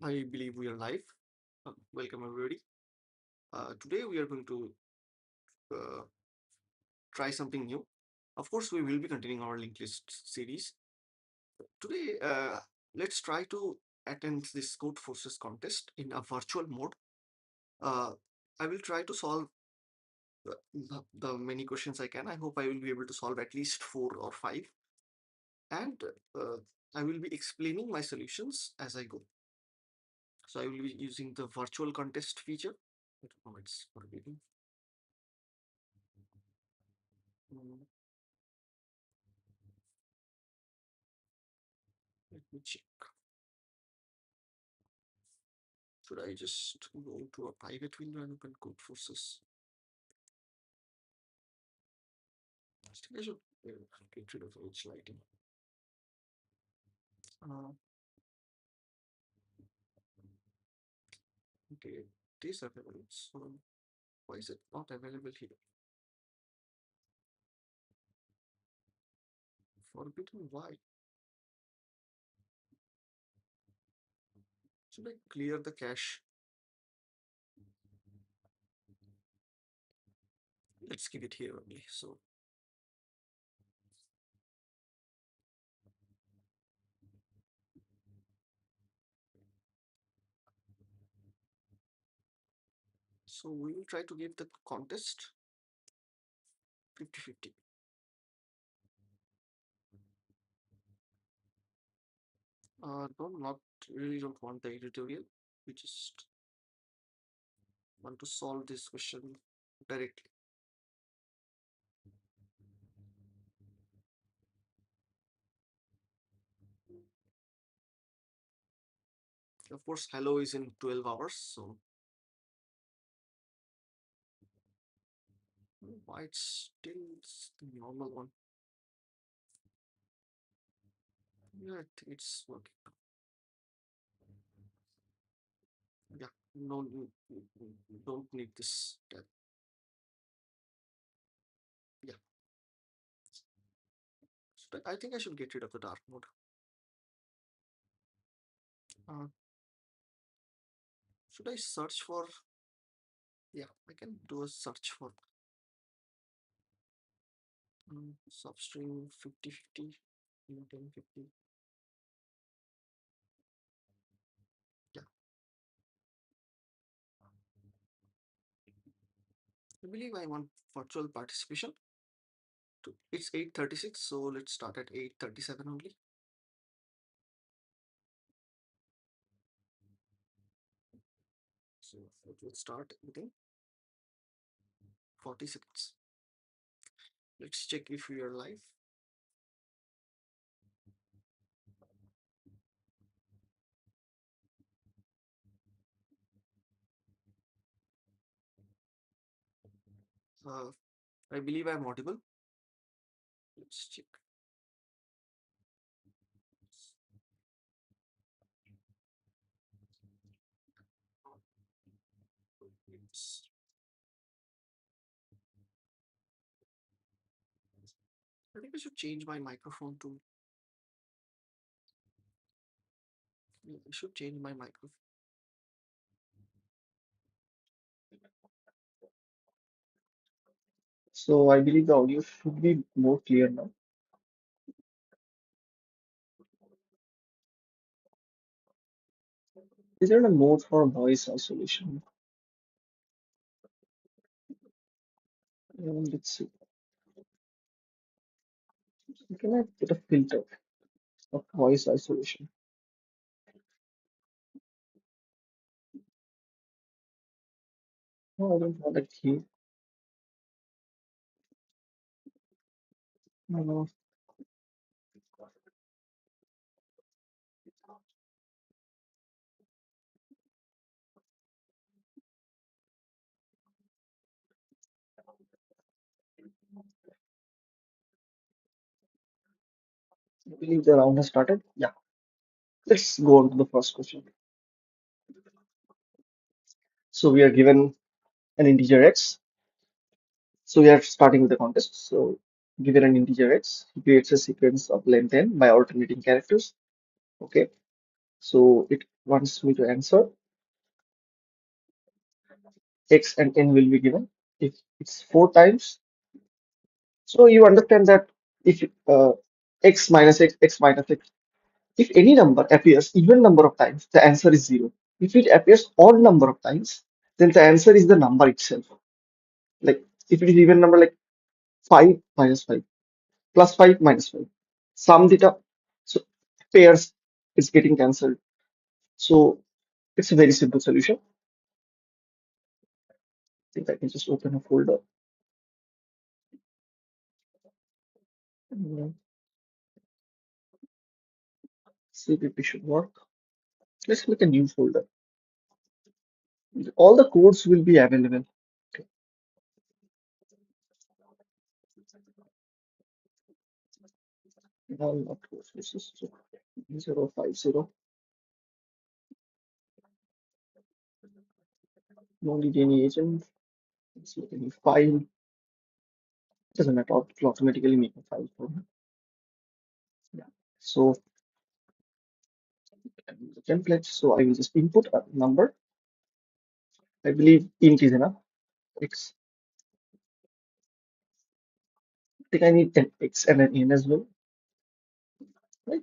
I believe we are live. Welcome everybody. Today we are going to uh, try something new. Of course, we will be continuing our linked list series. Today, let's try to attend this Codeforces contest in a virtual mode. Uh, I will try to solve the many questions I can. I hope I will be able to solve at least 4 or 5. And uh, I will be explaining my solutions as I go. So I will be using the virtual contest feature. I don't know, it's forgetting. Mm, Let me check. Should I just go to a private window and open Codeforces? I think I should get rid of edge lighting. Uh, okay, it is available. So why is it not available here? Forbidden why? Should I clear the cache? Let's keep it here only. So we will try to give the contest 50-50. Not really don't want the editorial. We just want to solve this question directly. Of course, hello is in 12 hours, so why it's still the normal one? Yeah, I think it's working. Yeah, no, don't need this tab. Yeah, so I think I should get rid of the dark mode. Uh, should I search for? Yeah, I can do a search for substring 50-50, 10-50. Yeah, I believe I want virtual participation. It's 8:36, so let's start at 8:37 only. So it will start within 40 seconds. Let's check if we are live. Uh, I believe I'm audible. Let's check. I think I should change my microphone to. I should change my microphone. So I believe the audio should be more clear now. Is there a mode for noise isolation? Let's see. Can I put a filter of noise isolation? No, I don't want it here. No, no. I believe the round has started. Yeah. Let's go on to the first question. So we are given an integer x. So we are starting with the contest. So given an integer x, he creates a sequence of length n by alternating characters. Okay. So it wants me to answer, x and n will be given. If it's 4 times, so you understand that if x minus x, x minus x, if any number appears even number of times, the answer is 0. If it appears odd number of times, then the answer is the number itself. Like if it is even number like 5 minus 5 plus 5 minus 5, sum it up. So pairs is getting cancelled. So it's a very simple solution. I think I can just open a folder. Mm, see if it should work. Let's make a new folder. All the codes will be available. Okay. All not codes. This is 050. No need any agent. Let's make any file. Doesn't matter. It will automatically make a file for me. Yeah. So the template. So I will just input a number. I believe int is enough. X. I think I need an x and an n as well. Right.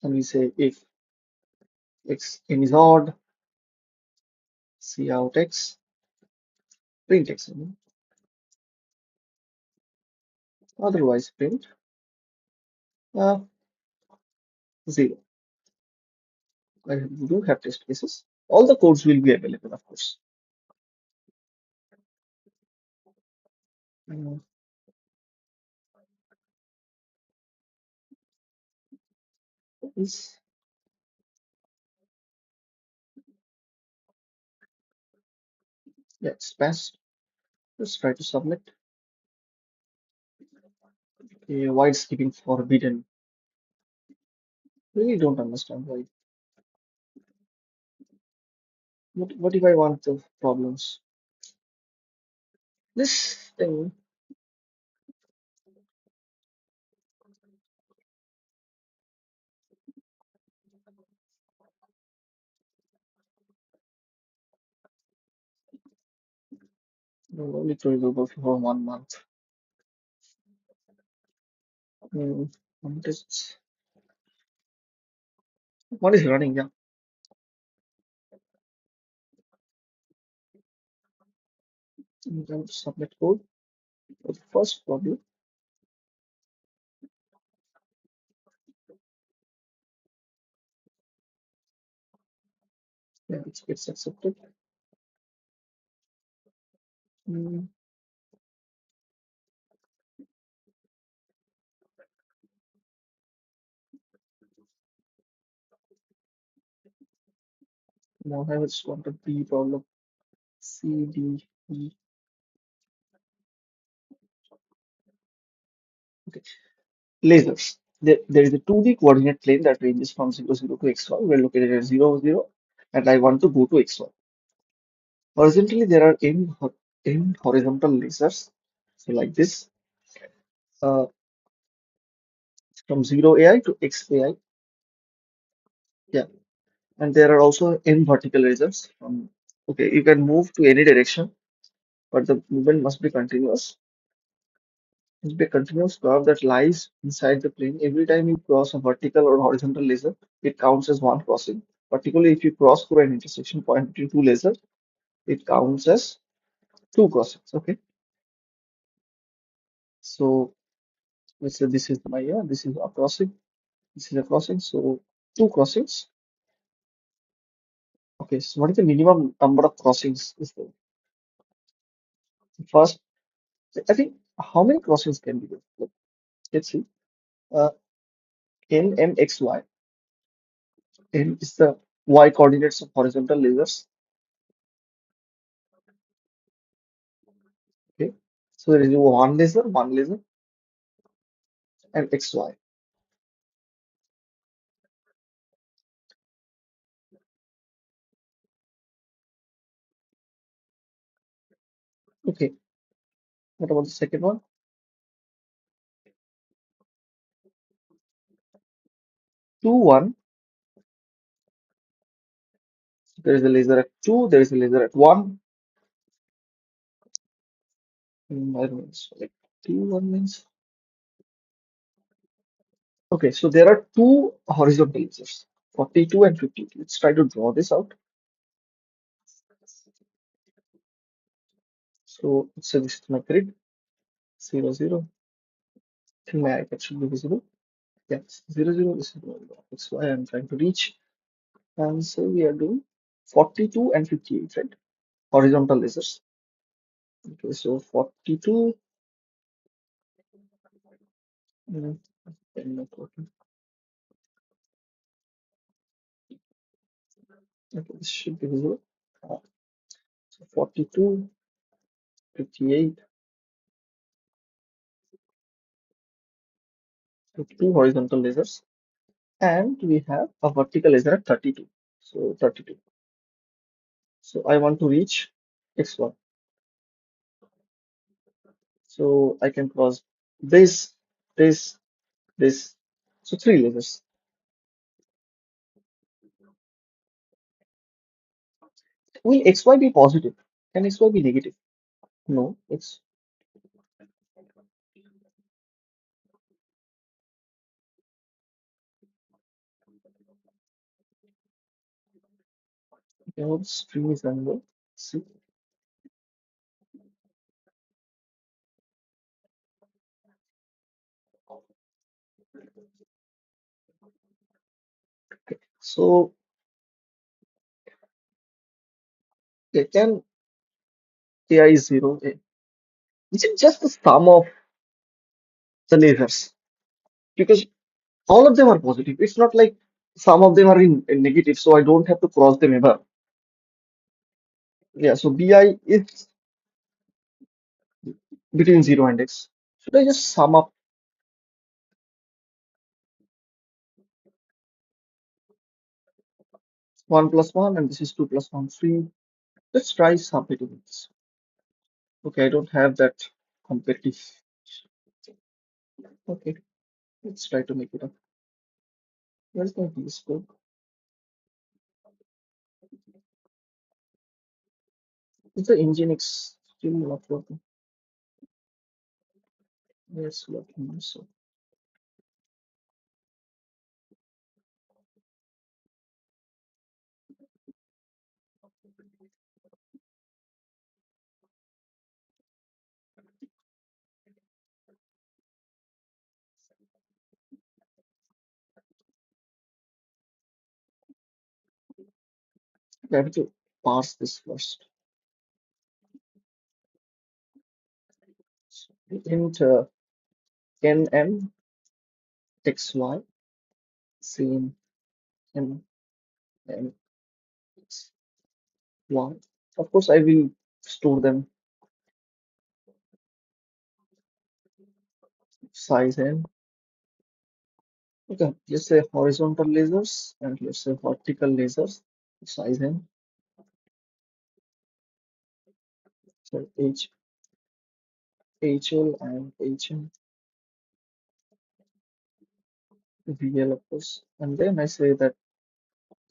And we say if x n is odd, cout x, print x. Otherwise print 0. I do have test cases. All the codes will be available, of course. Uh, is yeah, it's passed. Let's try to submit. Okay, why it's keeping forbidden? Really don't understand why. What if I want the problems? This thing, only available for 1 month. Contests. What is running? Yeah, I'm going to submit code for the first problem. Yeah, it gets accepted. Mm, now I just want a B problem. C, D, E. Okay. Lasers. There is a 2D coordinate plane that ranges from 0, 0 to x1. We're located at 0, 0, and I want to go to x1. Horizontally, there are n horizontal lasers. So like this, uh, from 0 AI to x AI. Yeah, and there are also n vertical lasers. Okay, you can move to any direction, but the movement must be continuous. It must be a continuous curve that lies inside the plane. Every time you cross a vertical or horizontal laser, it counts as one crossing. Particularly if you cross through an intersection point between two lasers, it counts as two crossings. Okay, so let's say this is this is a crossing, this is a crossing, so two crossings. Okay, so what is the minimum number of crossings is there? First, I think how many crossings can be there? Let's see. uh, n m x y. N is the y coordinates of horizontal lasers. Okay, so there is one laser and xy. Okay, what about the second one? 2 1 There is a laser at 2, there is a laser at 1. I don't know, so like T1 means. Okay, so there are two horizontal lasers, 42 and 58. Let's try to draw this out. So let's say this is my grid, 0, 0. I think my iPad should be visible. Yes, 0, 0. This is that's why I'm trying to reach. And so we are doing 42 and 58, right? Horizontal lasers. Okay, so 42. mm, not working. Okay, this should be visible. Uh, so 42, 58, so two horizontal lasers. And we have a vertical laser at 32. So 32. So I want to reach x1. So I can cross this, this, this. So three lasers. Will xy be positive? Can xy be negative? No, it's what string is angle. See, so can AI is 0? Is it just the sum of the lasers? Because all of them are positive. It's not like some of them are in negative, so I don't have to cross them ever. Yeah, so BI is between 0 and x. Should I just sum up 1 plus 1 and this is 2 plus 1, 3? Let's try submitting this. Okay, I don't have that competitive. Okay, let's try to make it up. Where's my VS Code? Is the Nginx still not working? Yes, working. So I have to parse this first. So, int nm xy same nm xy. Of course, I will store them size n. Okay, let's say horizontal lasers and let's say vertical lasers size n. So HL and HM VL of course. And then I say that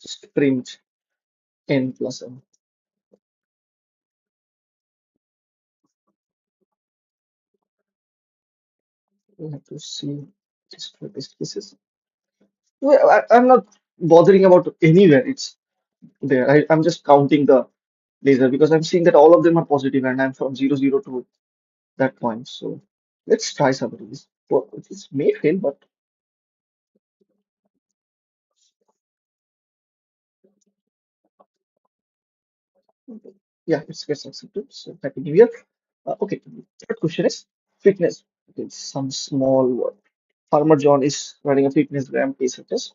just print n plus n. We have to see just for test cases. Well, I'm not bothering about anywhere. It's there. I'm just counting the laser because I'm seeing that all of them are positive and I'm from 0, 0 to that point. So let's try some of these. Well, this may fail, but yeah, it gets accepted. So happy new year. Okay, third question is fitness. Okay, some small word. Farmer John is running a fitness gram pacer test.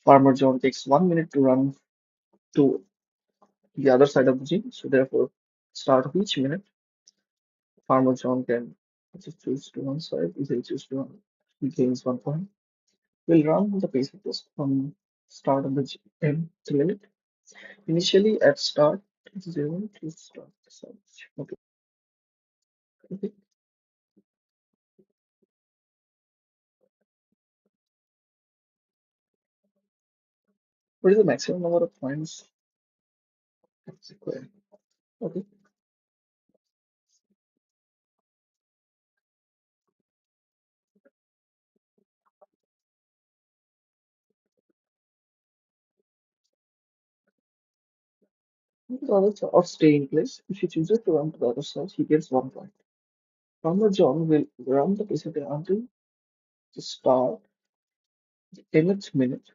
Farmer John takes 1 minute to run to the other side of the gym. So therefore, start of each minute, Farmer John can just choose to one side. If he choose to one, he gains 1 point. We'll run the pacer test from start of the gym to limit. Initially at start 0 to start. So, okay. Okay. What is the maximum number of points? That's a query. Okay. The other or stay in place. If he chooses to run to the other side, he gets 1 point. Farmer John will run the PC until the start the 10th minute.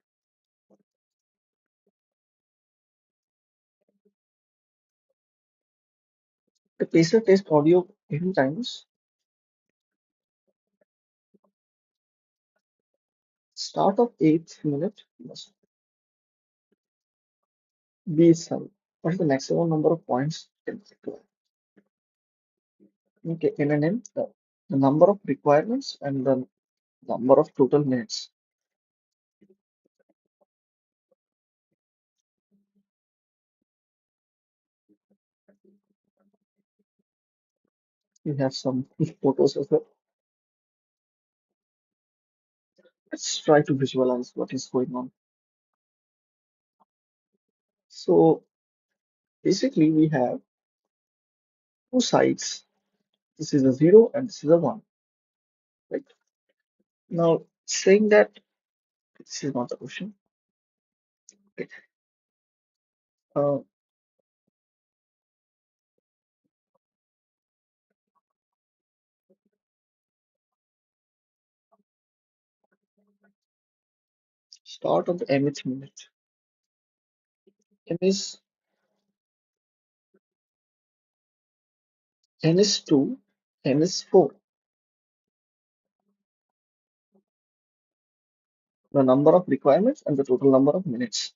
The pacer test audio n times. Start of 8th minute must be some. What is the maximum number of points can require? Okay, N and N, the number of requirements and the number of total minutes. We have some photos as well. Let's try to visualize what is going on. So basically, we have two sides. This is a 0 and this is a 1. Right? Now, saying that this is not the question. Right? Uh, Start of the mth minute. N is N is 2, N is 4. The number of requirements and the total number of minutes.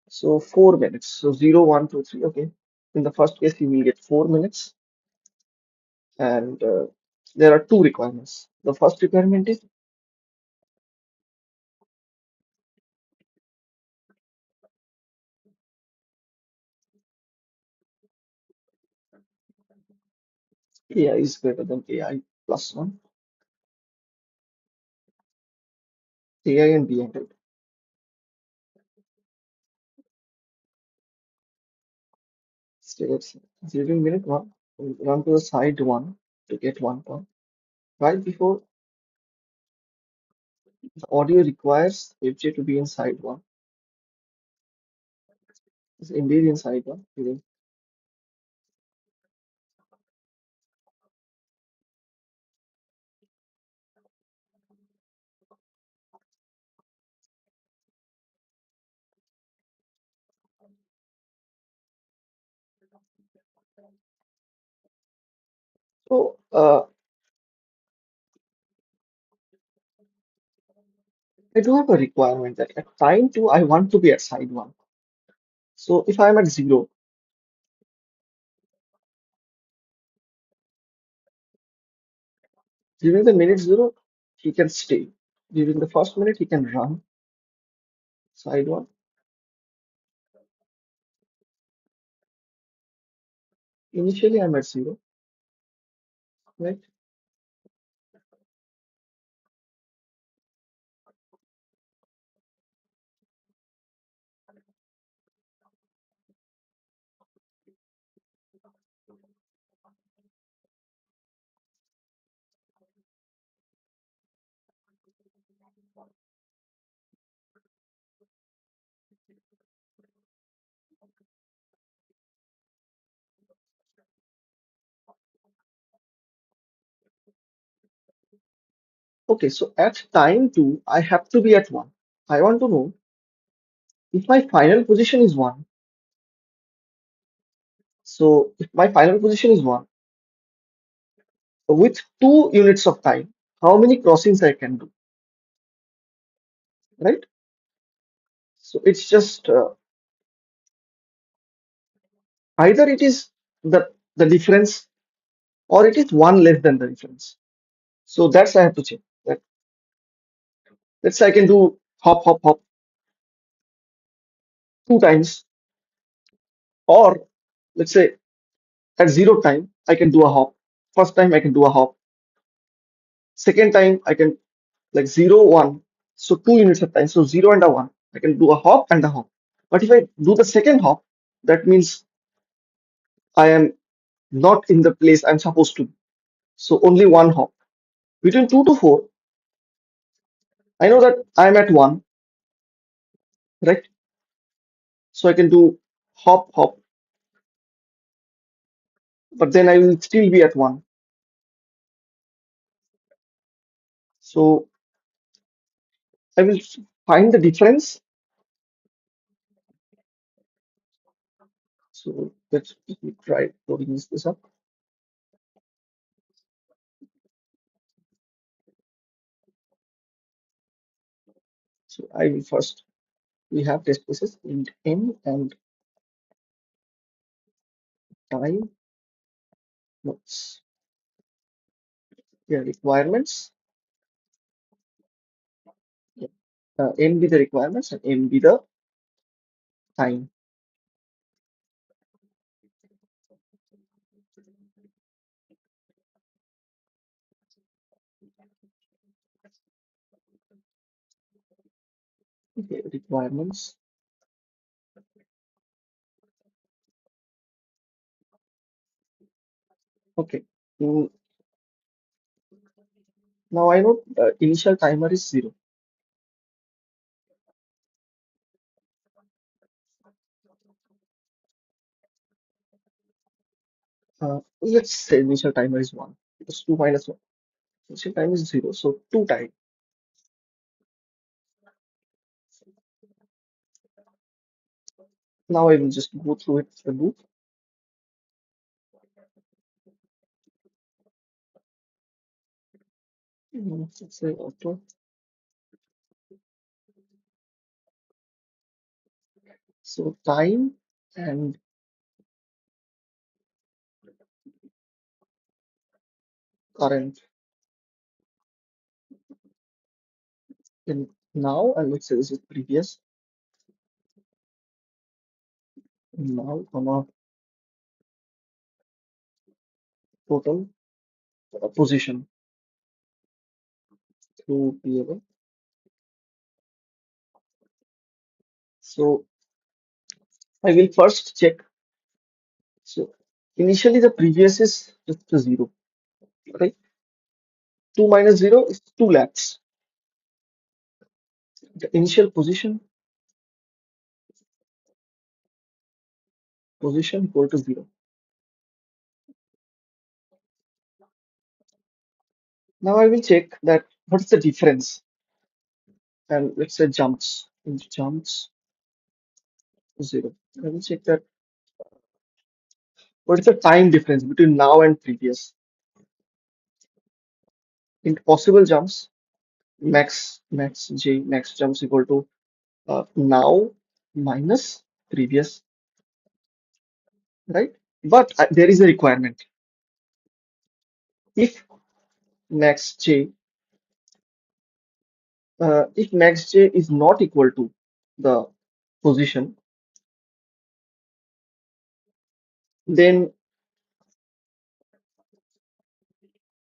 So 4 minutes. So 0, 1, 2, 3. Okay. In the first case, you will get 4 minutes. And there are two requirements. The first requirement is AI is greater than AI plus 1. AI and BI, right? So let's during minute 1, we run to the side 1 to get 1 point. Right before the audio requires FJ to be in side 1. It's indeed in side 1. So I do have a requirement that at time 2, I want to be at side 1. So if I'm at 0, during the minute 0, he can stay. During the first minute, he can run side 1. Initially, I'm at 0, right? Okay, so at time 2, I have to be at 1. I want to know if my final position is 1. So if my final position is 1, with 2 units of time, how many crossings I can do, right? So it's just either it is the difference or it is 1 less than the difference. So that's I have to check. That let's say I can do hop, hop, hop 2 times, or let's say at 0 time, I can do a hop. First time I can do a hop. Second time I can like 0, 1. So 2 units of time. So 0 and a 1. I can do a hop and a hop. But if I do the second hop, That means I am not in the place I'm supposed to be. So only one hop. Between 2 to 4, I know that I'm at 1, right? So I can do hop, hop, but then I will still be at 1. So I will find the difference. So let me try loading this up. So I will first, we have test cases int n and time notes. Yeah, requirements. Yeah. N be the requirements and m be the time. Okay, requirements. Okay. Mm, now I know initial timer is 0. Let's say initial timer is 1. Because 2 minus 1. Initial time is 0. So 2 time. Now I will just go through it the loop. Let's say auto. So time and current in now, and let's say this is previous. Now, comma total position to be able. So I will first check. So initially the previous is just a 0, right? 2 minus 0 is 2 lakhs. The initial position equal to 0. Now I will check that what's the difference, and let's say jumps. Int jumps 0. I will check that what is the time difference between now and previous. In possible jumps, max j max jumps equal to now minus previous, right? But there is a requirement. If max j if max j is not equal to the position, then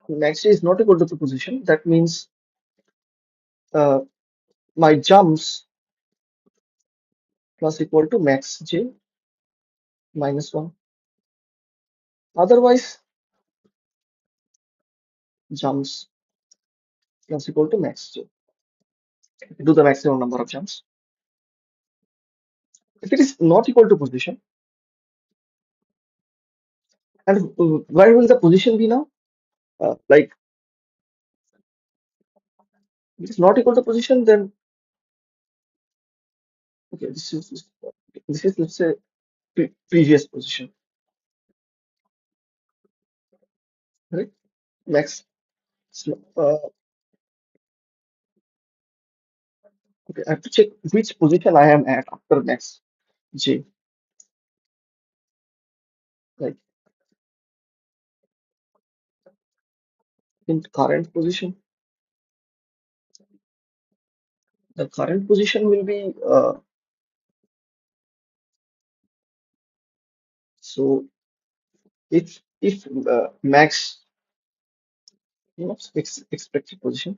max j is not equal to the position. That means uh, my jumps plus equal to max j minus 1. Otherwise, jumps plus equal to max j. Do the maximum number of jumps. If it is not equal to position, and where will the position be now? Like if it is not equal to position, then okay, this is let's say previous position, right? Max. So, okay, I have to check which position I am at after max j. Like in current position, the current position will be so if max expected position,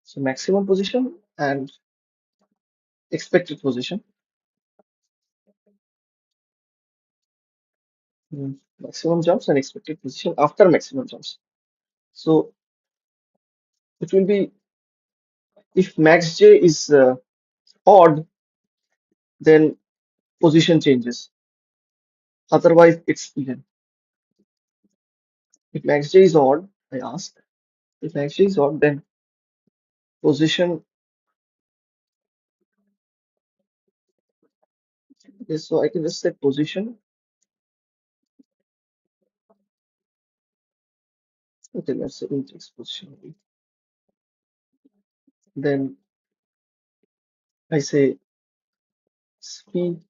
so maximum position and expected position. maximum jumps and expected position after maximum jumps. So it will be if max j is odd, then position changes. Otherwise, it's even. If max j is odd, I ask. If max j is odd, then position is so I can just set position. Okay, let's say index position. Then I say speed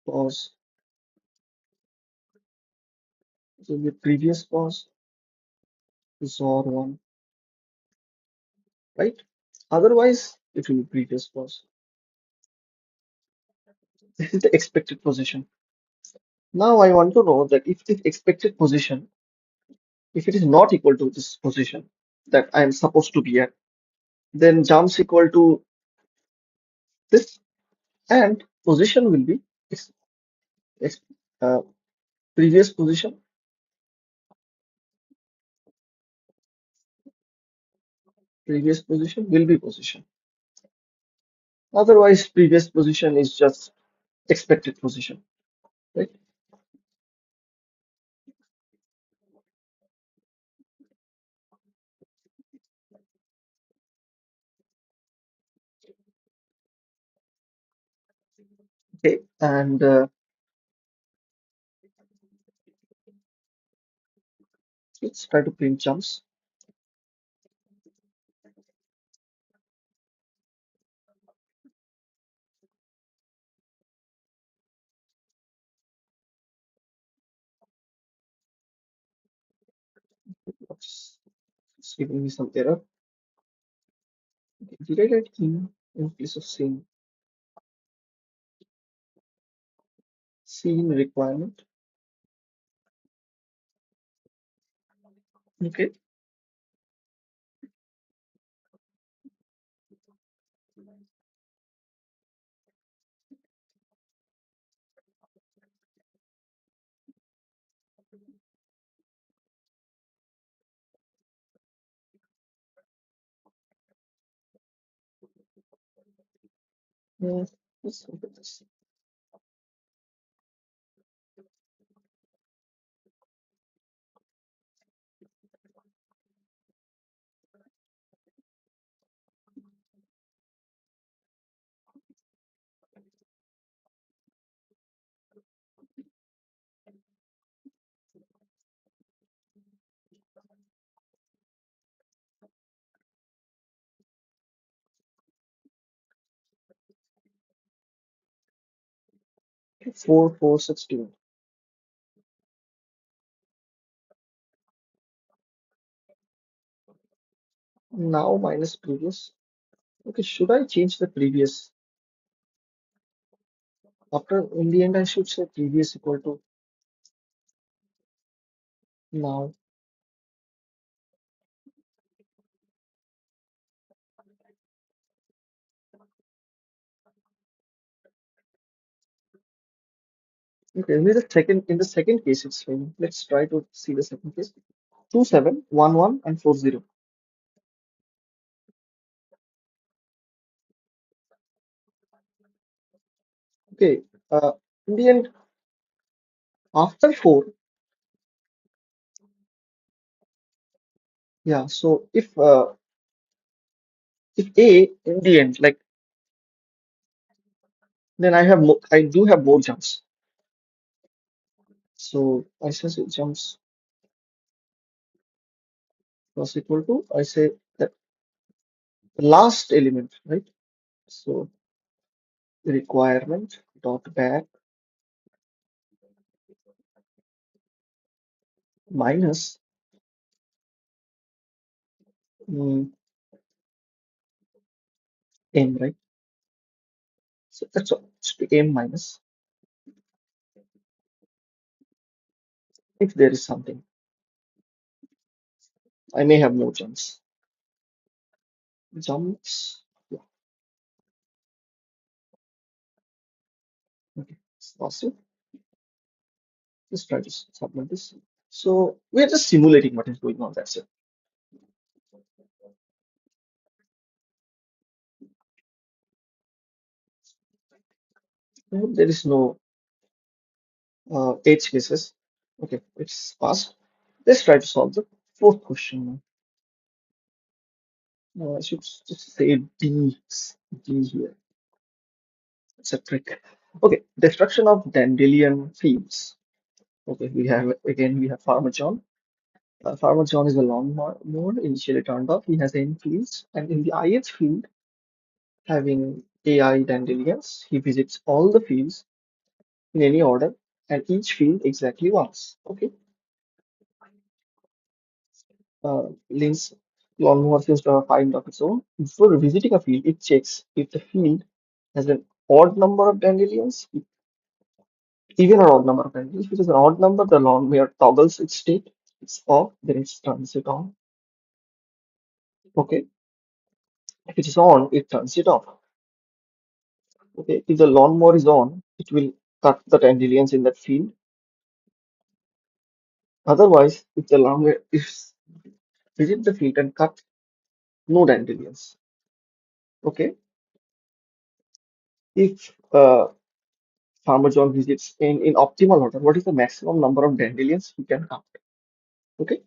pause. So the previous pause is or one, right? Otherwise, it will be previous pause. This is the expected position. Now I want to know that if the expected position, if it is not equal to this position that I am supposed to be at, then jumps equal to this and position will be ex, ex, uh, previous position. Previous position will be position. Otherwise, previous position is just expected position, right? Okay, and let's try to print jumps. Oops, it's giving me some error. Okay, did I write in place of scene requirement? Okay, 4461. Now minus previous. Okay, should I change the previous? After in the end, I should say previous equal to now. Okay, in the second case, it's fine. Let's try to see the second case. 2711 and 40. Okay, in the end, after 4, yeah. So if A in the end, like then I do have more jumps. So I say jumps was equal to I say that the last element, right? So requirement dot back minus mm, m, right? So that's all. It's the m minus if there is something. I may have more jumps. Jumps. Yeah, okay. It's possible. Just try to submit this. So we are just simulating what is going on. That's it. There is no edge cases. Okay, it's passed. Let's try to solve the fourth question. I should just say D here. It's a trick. Okay, destruction of dandelion fields. Okay, we have Farmer John. Farmer John is a lawn mower initially turned off. He has n fields, and in the ith field, having AI dandelions, he visits all the fields in any order, and each field exactly once. Okay, Lynn's lawnmower seems to have a find of its own. Before visiting a field, it checks if the field has an odd number of dandelions, even an odd number of dandelions. If it is an odd number, the lawnmower toggles its state. It's off, then it turns it on. Okay, if it is on, it turns it off. Okay, if the lawnmower is on, it will cut the dandelions in that field. Otherwise, if the lawnmower is visit the field and cut no dandelions. Okay, if Farmer John visits in optimal order, what is the maximum number of dandelions he can cut? Okay,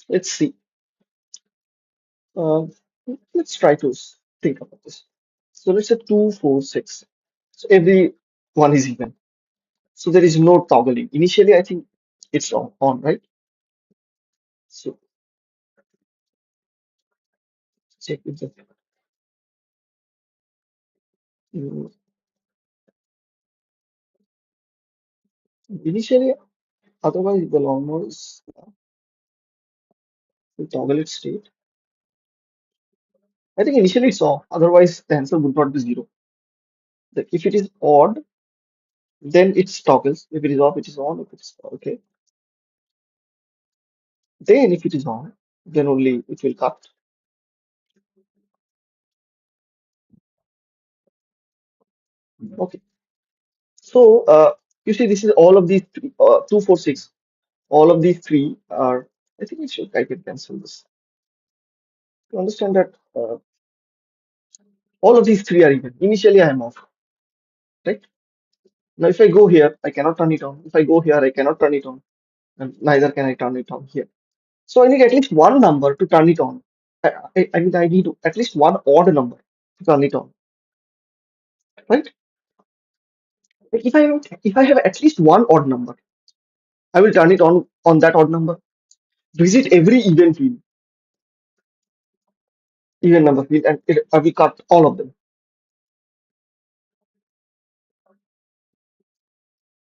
let's see. Uh, let's try to think about this. So let's say 2, 4, 6. So every one is even. So there is no toggling. Initially, I think it's on, right? So check with the mm, initially, otherwise the lawnmower is will toggle its state. I think initially it's off. Otherwise, the answer would not be zero. Like if it is odd, then it toggles. If it is off, it is on. If it's okay, then if it is on, then only it will cut. Okay. So you see, this is all of these three, 2, 4, 6. All of these three are. I think I can cancel this. To understand that all of these three are even. Initially, I am off. Right. Now, if I go here, I cannot turn it on. If I go here, I cannot turn it on, and neither can I turn it on here. So I need at least one number to turn it on. I mean, I need at least one odd number to turn it on, right? Like if I have at least one odd number, I will turn it on that odd number. Visit every even number field, and I will cut all of them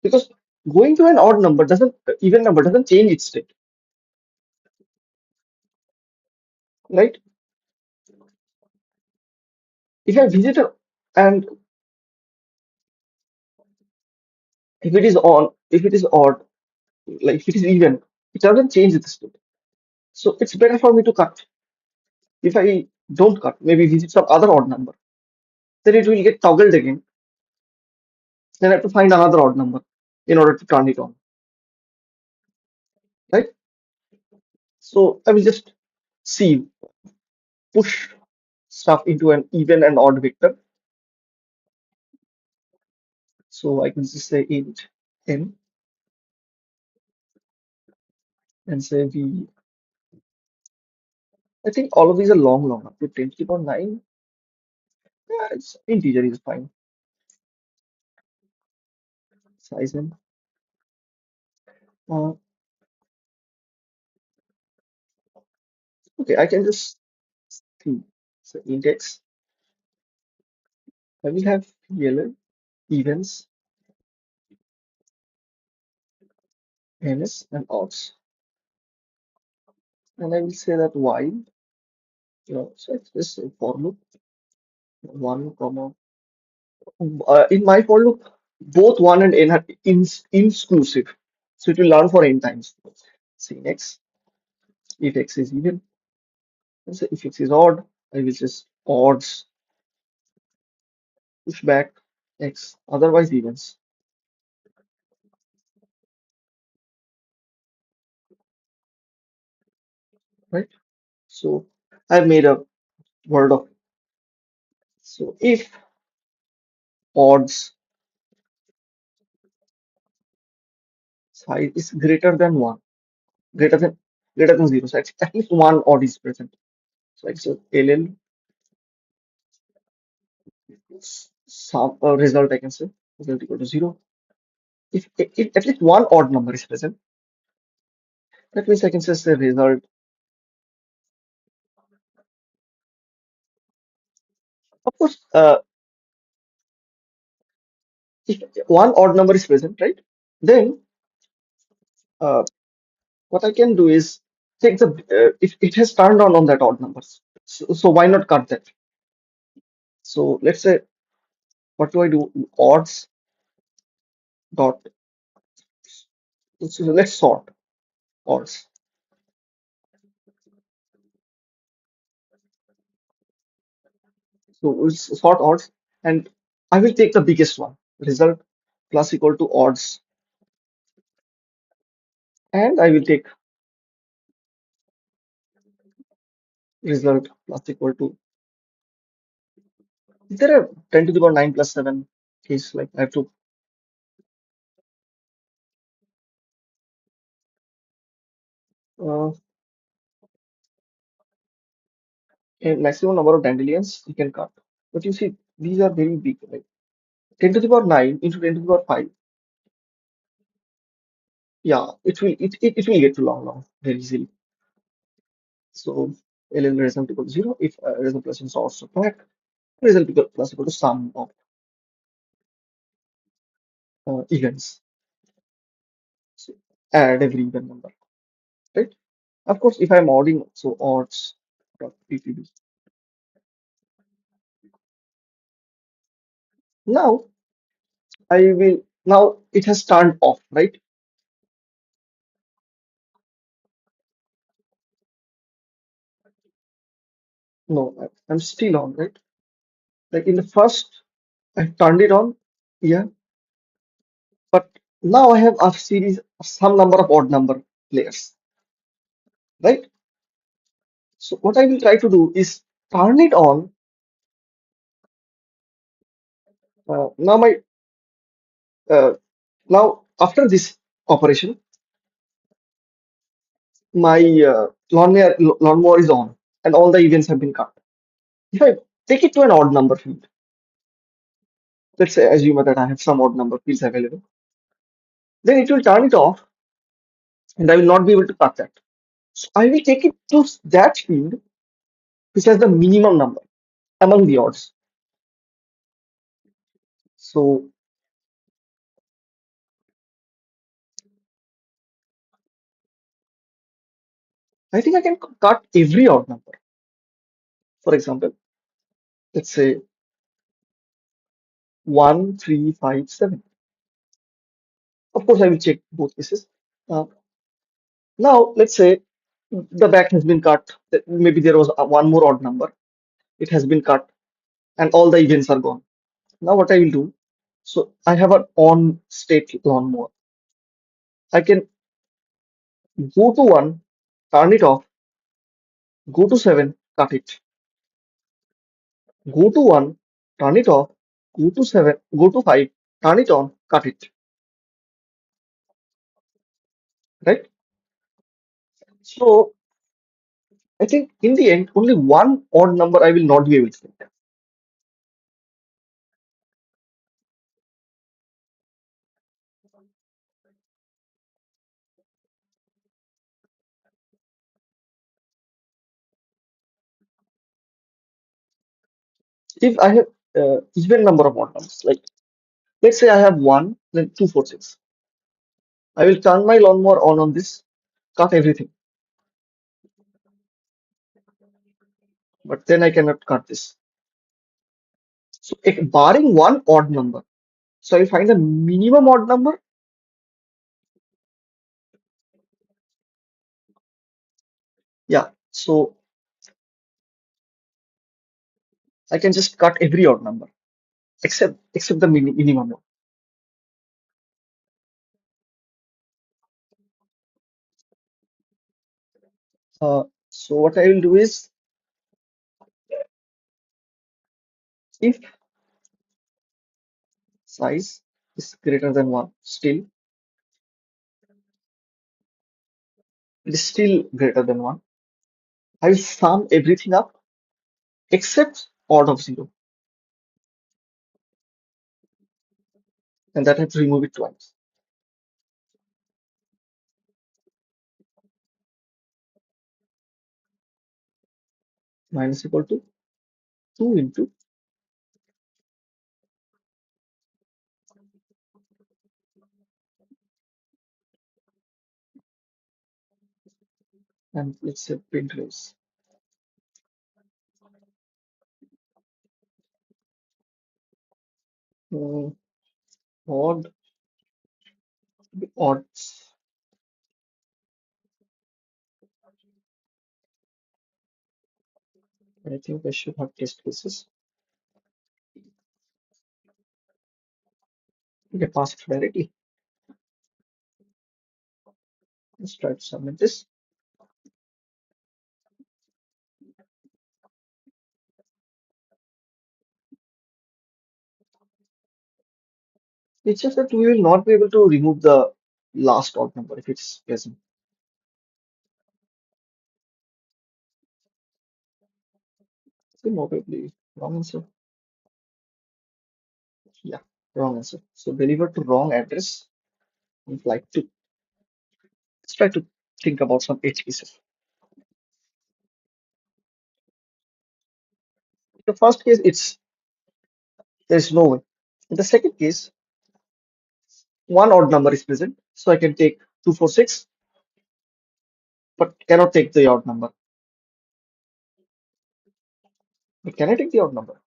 because going to an odd number doesn't even number doesn't change its state, right? If I visit and if it is on, if it is odd, like if it is even, it doesn't change its state. So it's better for me to cut. If I don't cut, maybe visit some other odd number, then it will get toggled again. Then I have to find another odd number in order to turn it on, right? So I will just see push stuff into an even and odd vector. So I can just say int n and say v. I think all of these are long, up to 10 to the power 9. Yeah, it's integer is fine. Size n. Uh, okay, I can just see. So index. I will have yellow events, ns, and odds. And I will say that while, so it's just a for loop, 1, comma. In my for loop, both 1 and n are inclusive. So it will learn for n times. See next, if x is even, and so if x is odd, I will just odds, push back x, otherwise evens. right? So I've made a word of it. So if odds size is greater than greater than zero, so at least one odd is present. So I say LL some result I can say result equal to zero. If at least one odd number is present, that means I can say the result. Of course, if one odd number is present, right? Then uh, what I can do is take the if it has turned on that odd numbers. So why not cut that? So let's say what do I do? Odds dot. So let's sort odds. So we'll sort odds, and I will take the biggest one. Result plus equal to odds, and I will take result plus equal to. If there are 10 to the power 9 plus 7 case, like I have to uh, a maximum number of dandelions you can cut. But you see, these are very big, like 10 to the power 9 into 10 to the power 5. Yeah, it will get too long very easily. So ln result equal to 0 if result plus in source of back, result equal plus equal to sum of events. So add every even number, right? Of course, if I'm odding, so odds dot ppb. Now I will now it has turned off, right? No, I'm still on, right? Like in the first, I turned it on, yeah, but now I have a series, some number of odd number players, right? So what I will try to do is turn it on. Now my uh, now after this operation, my lawnmower is on, and all the events have been cut. If I take it to an odd number field, let's say assume that I have some odd number fields available, then it will turn it off, and I will not be able to cut that. So I will take it to that field which has the minimum number among the odds. So I think I can cut every odd number. For example, let's say 1, 3, 5, 7. Of course, I will check both cases. Uh, Now, let's say the back has been cut. Maybe there was one more odd number. It has been cut, and all the events are gone. Now, what I will do? So I have an on state lawnmower. I can go to 1, turn it off, go to 7, cut it. Go to 1, turn it off, go to 7, go to 5, turn it on, cut it. Right? So I think in the end, only one odd number I will not be able to get. If I have even number of odd numbers, like let's say I have 1, then 2, 4, 6. I will turn my lawnmower on this, cut everything, but then I cannot cut this. So if barring one odd number, so I find the minimum odd number. Yeah, so I can just cut every odd number except the minimum one. So what I will do is, if size is greater than 1, still it is still greater than 1, I will sum everything up except odd of 0, and that I have to remove it twice. Minus equal to 2 into, and let's say print raise. Mm, odd, odds. I think I should have test cases. Okay, pass it directly. Let's try to submit this. It's just that we will not be able to remove the last odd number if it's present. So probably wrong answer. Yeah, wrong answer. So deliver to wrong address on flight 2. Let's try to think about some edge cases. The first case, there's no way. In the second case, one odd number is present, so I can take 246, but cannot take the odd number. But can I take the odd number?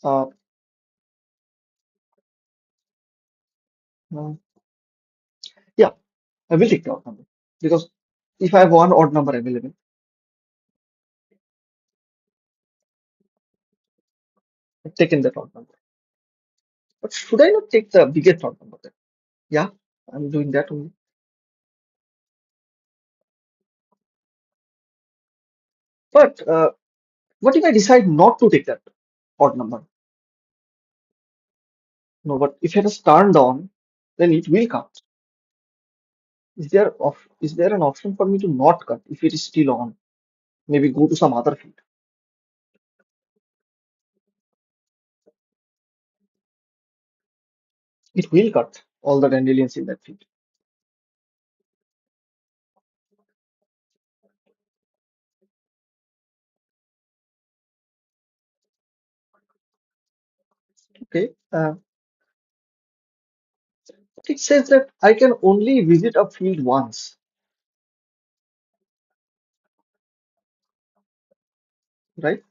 Uh, no. Yeah, I will take the odd number because if I have one odd number available, I've taken that odd number. But should I not take the biggest odd number then? Yeah, I'm doing that only. But what if I decide not to take that odd number? No, but if it is turned on, then it will count. Is there an option for me to not cut if it is still on? Maybe go to some other field. It will cut all the dandelions in that field. Okay. It says that I can only visit a field once, right?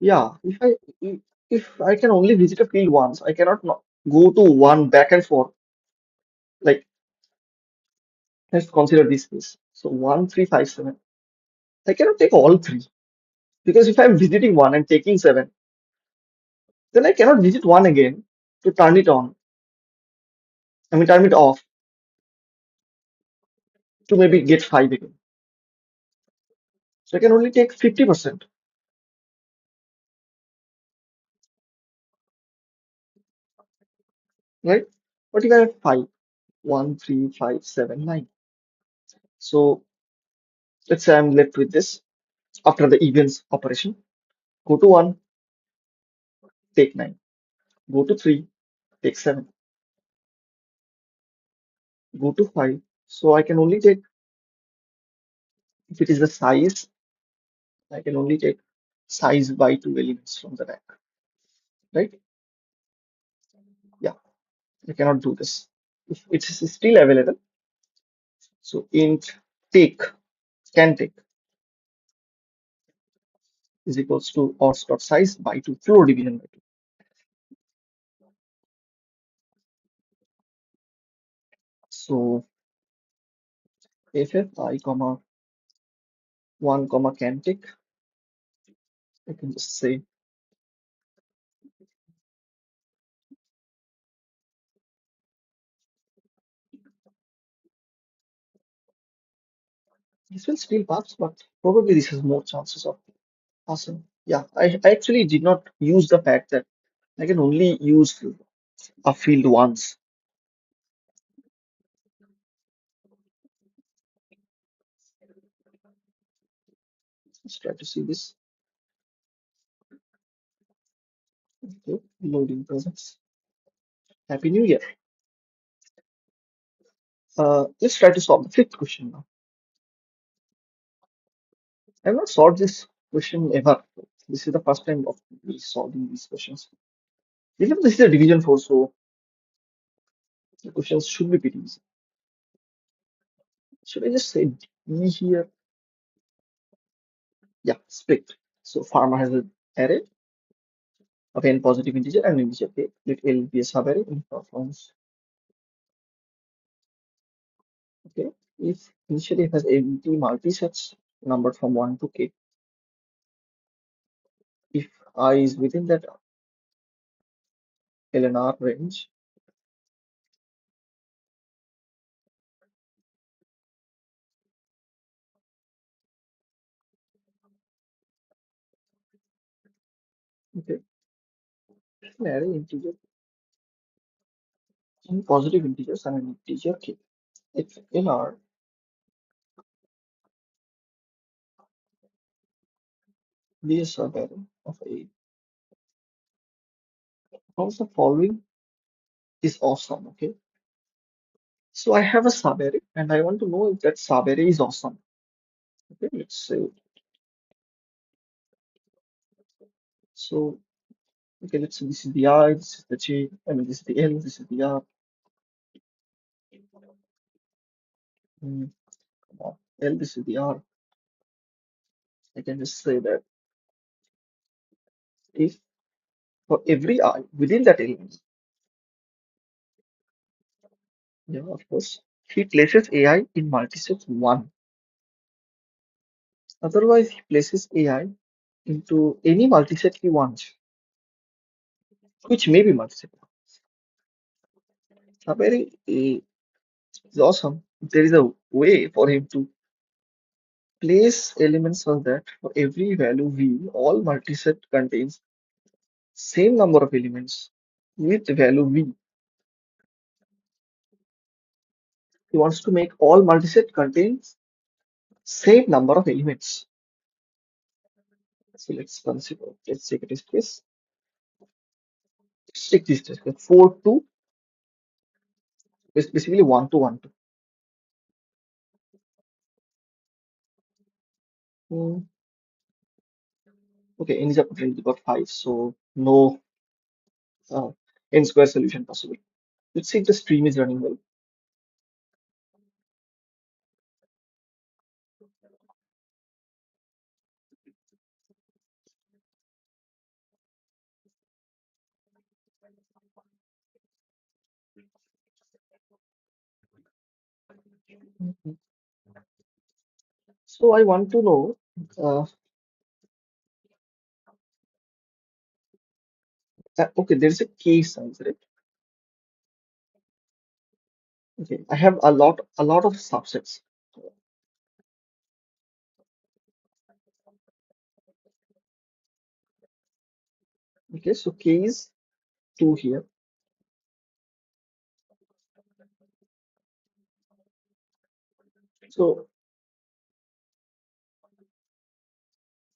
Yeah. If I can only visit a field once, I cannot not go to one back and forth. Like let's consider this case. So 1357. I cannot take all three because if I'm visiting one and taking 7, then I cannot visit one again to turn it on. I mean, turn it off to maybe get 5 again. So I can only take 50%, right? What if I have 5? 1, 3, 5, 7, 9. So let's say I'm left with this after the events operation. Go to 1, take 9. Go to 3, take 7. Go to 5. So I can only take, if it is the size, I can only take size by 2 elements from the rack, right? Yeah, I cannot do this. If it is still available, so int take, can take is equals to odds dot size by 2, floor division by 2. So ff comma 1 comma can take, I can just say This will still pass, but probably this has more chances of passing. Yeah, I actually did not use the fact that I can only use a field once. Let's try to see this. Okay, loading presents. Happy New Year. Let's try to solve the fifth question now. I've not solved this question ever. This is the first time of me solving these questions. Even this is a division 4, so the questions should be pretty easy. Should I just say D here? Yeah, split. So farmer has an array of n positive integer and integer k. Let L be a subarray in performs. Okay. If initially it has empty multi-sets numbered from 1 to k, if I is within that LNR range, okay, an array integer in positive integers and an integer k. If LR be a subarray of A, also the following is awesome. Okay. So I have a subarray and I want to know if that subarray is awesome. Okay, let's say so. Okay, let's see. This is the I, this is the J, I mean, this is the L, this is the R. Mm, come on. L, this is the R. I can just say that if for every I within that element, yeah, of course, he places AI in multiset 1. Otherwise, he places AI into any multiset he wants, which may be multiset. Saberi is awesome. There is a way for him to place elements on that for every value v, all multiset contains same number of elements with value v. He wants to make all multiset contains same number of elements. So let's consider, let's take a test case. Let's take this test case 4 to basically 1 to 1 to. Hmm, okay, n is a potential got 5, so no uh, n square solution possible. Let's see if the stream is running well. Mhm. So I want to know, uh, okay, there's a case size, right? Okay, I have a lot of subsets. Okay, so k is 2 here. So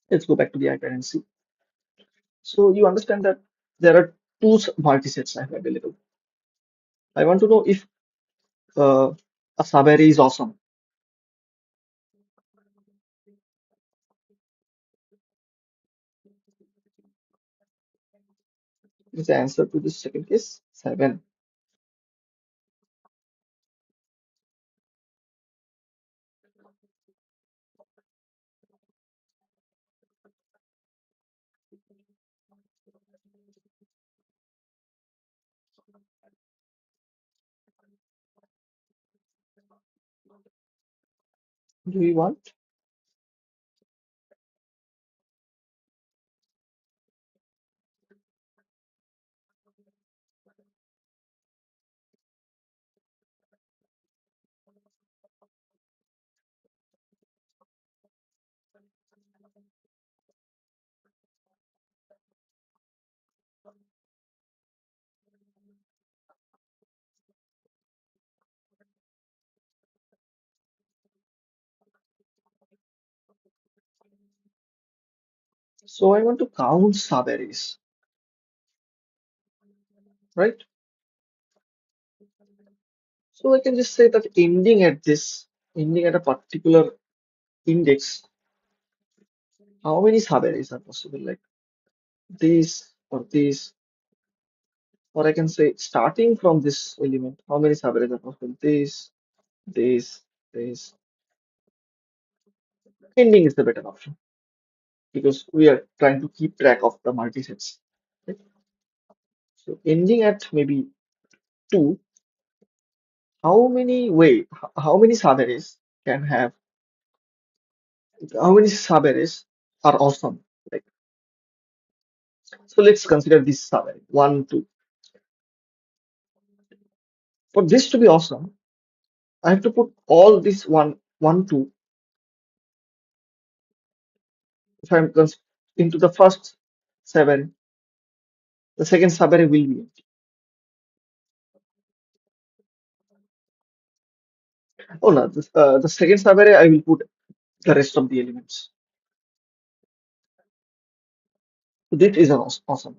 let's go back to the iPad and see. So you understand that there are two multisets I have available. I want to know if uh, a subarray is awesome. Is the answer to this second case 7. Do we want? So I want to count subarrays, right? So I can just say that ending at a particular index, how many subarrays are possible? Like these or these, or I can say starting from this element, how many subarrays are possible? This, this. Ending is the better option because we are trying to keep track of the multisets. Right? So ending at maybe two, how many subarrays can have, how many subarrays are awesome? Like, so let's consider this subarray, one, two. For this to be awesome, I have to put all this one, two. If I'm into the first seven, the second subarray will be empty. Oh no, the second subarray I will put the rest of the elements. So this is an awesome.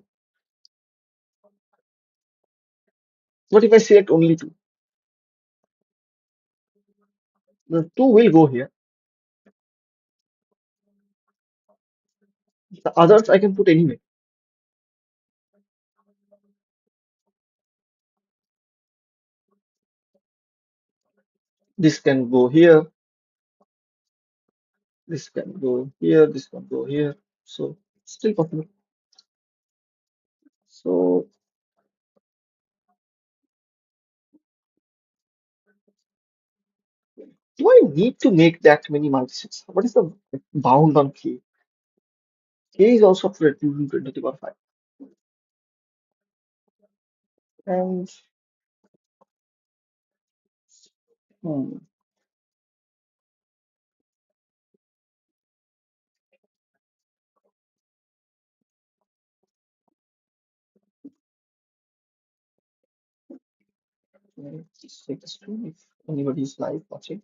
What if I select only two? The two will go here. The others I can put anyway. This can go here. This can go here. This can go here. So still possible. So do I need to make that many multisets? What is the bound on K? K is also up to 2 to the power 5. And hmm, let's just take this too if anybody is live watching.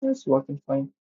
It's working fine.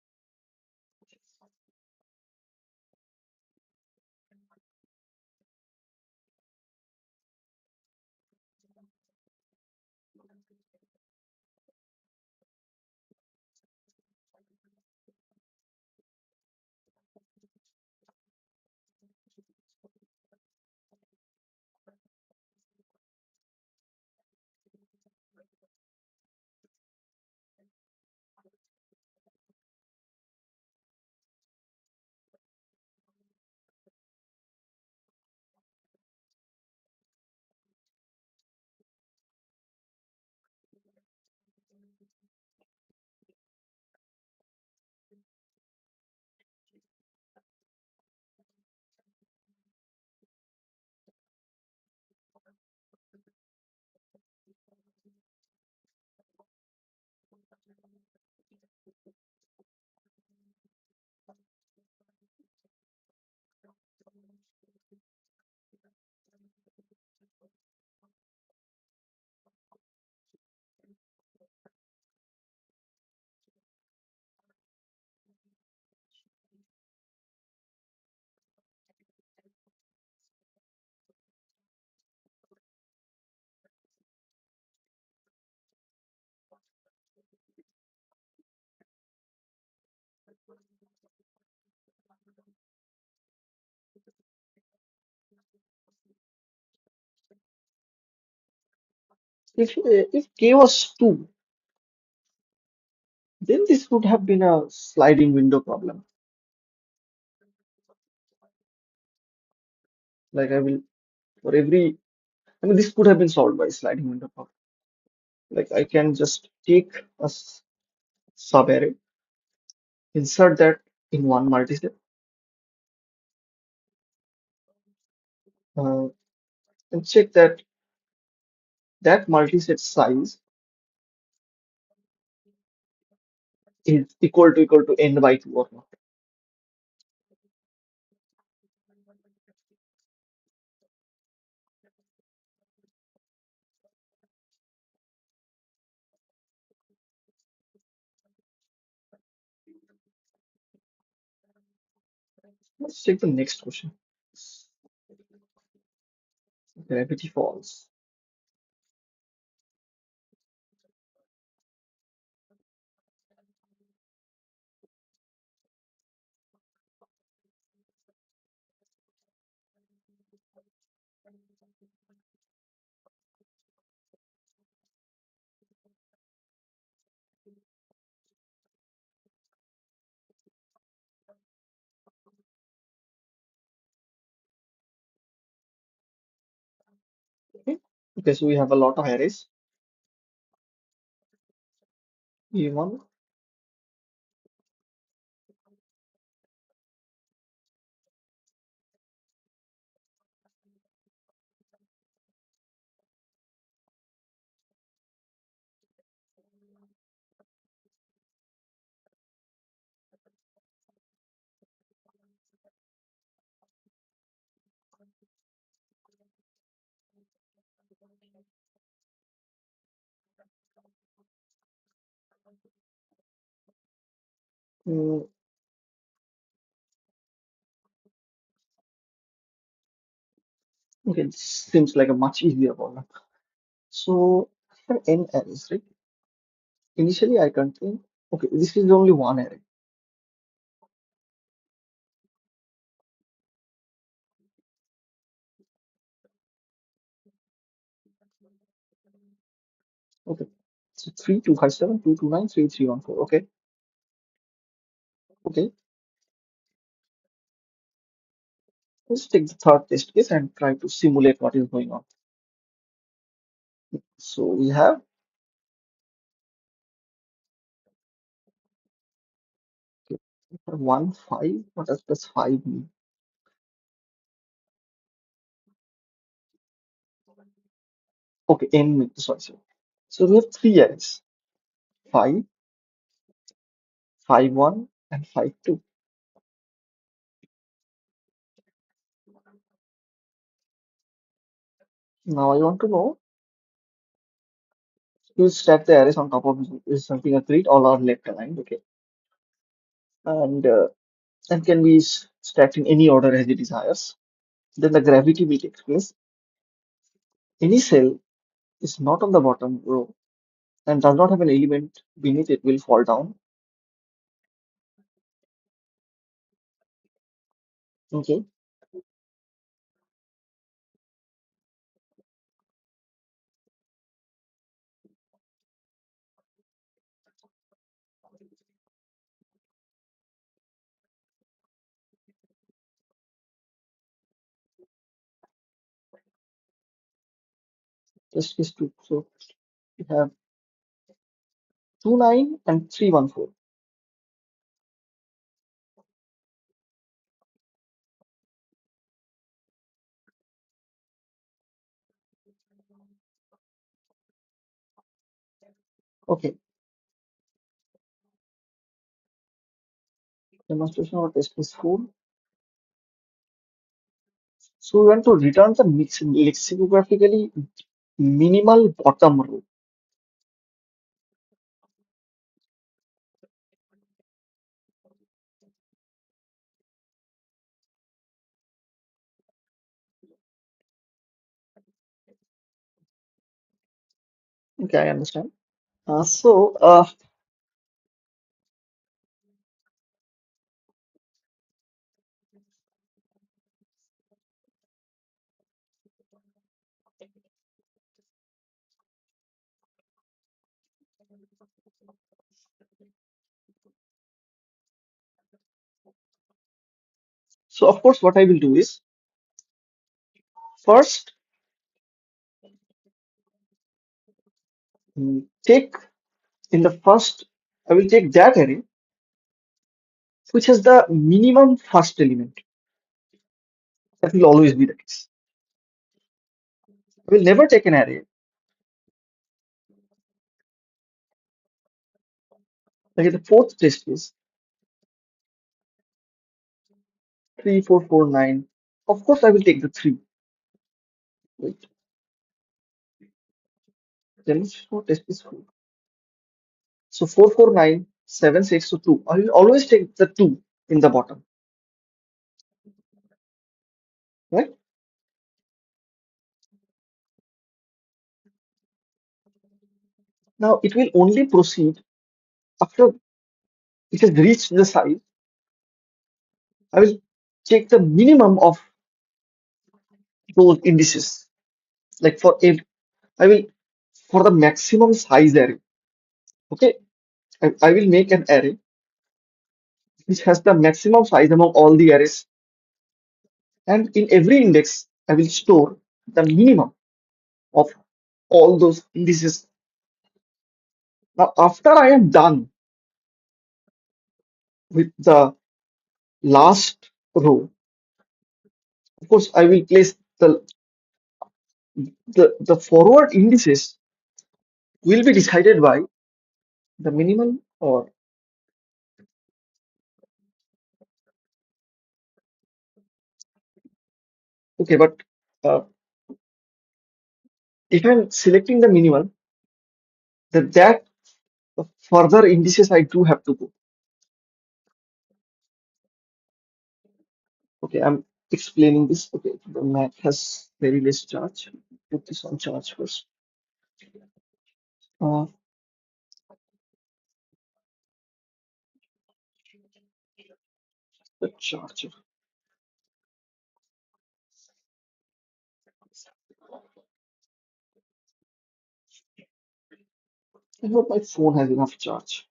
If K was 2, then this would have been a sliding window problem. Like I will for every I mean this could have been solved by sliding window problem. Like I can just take a subarray, insert that in one multiset, uh, and check that that multi-set size is equal to n by 2 or not. Let's check the next question. Gravity falls. Okay. Okay, so we have a lot of arrays. E1. Mm, okay, this seems like a much easier problem. So I have n arrays, right? Initially I contain, okay, this is only one array. Okay. So 3, 2, 5, 7, 2, 2, 9, 3, 3, 1, 4. Okay. Okay. Let's take the third test case and try to simulate what is going on. So we have 1, 5. What does plus 5 mean? Okay, n means, sorry. So we have three arrays, 5, 5, 1, and 5, 2. Now I want to know, you stack the arrays on top of is something agreed, all are left aligned, okay. And can be stacked in any order as it desires. Then the gravity will take place. Any cell is not on the bottom row and does not have an element beneath it will fall down. Okay. Test case 2. So we have 2, 9 and 3, 1, 4. Okay. Demonstration of test case 4. So we want to return the lexicographically minimal bottom row. Okay, I understand. So so of course what I will do is first take in the first I will take that array which has the minimum first element. That will always be the case. I will never take an array. Okay, the fourth test is 3, 4, 4, 9. Of course, I will take the 3. Wait, demonstration test is 4. So 4, 4, 9, 7, 6, so 2. I will always take the 2 in the bottom, right? Now it will only proceed after it has reached the size. I will check the minimum of those indices. Like for it, I will for the maximum size array. Okay, I will make an array which has the maximum size among all the arrays, and in every index I will store the minimum of all those indices. Now after I am done with the last row, of course I will place the forward indices will be decided by the minimum or okay, but uh, if I'm selecting the minimal, then that further indices I do have to go. Okay, I'm explaining this. Okay, the Mac has very less charge. Put this on charge first. Uh, the charger. I hope my phone has enough charge.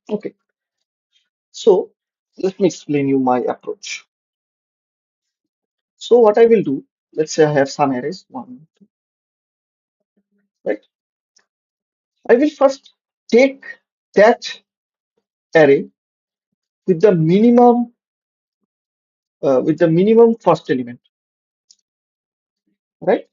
Okay, so let me explain you my approach. So what I will do, let's say I have some arrays, one, right? I will first take that array with the minimum first element, right?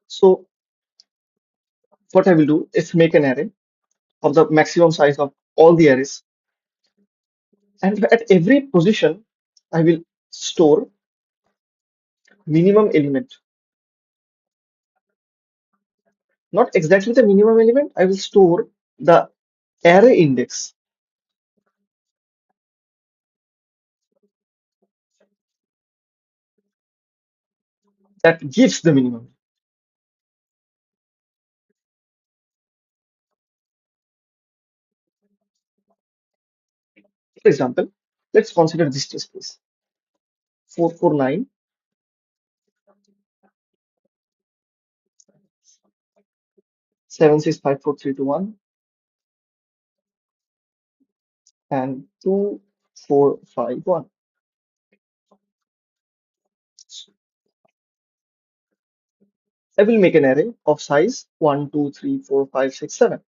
So what I will do is make an array of the maximum size of all the arrays, and at every position I will store minimum element. Not exactly the minimum element, I will store the array index that gives the minimum. For example, let's consider this test case. 449, 7654321, and 2451. I will make an array of size 1, 2, 3, 4, 5, 6, 7.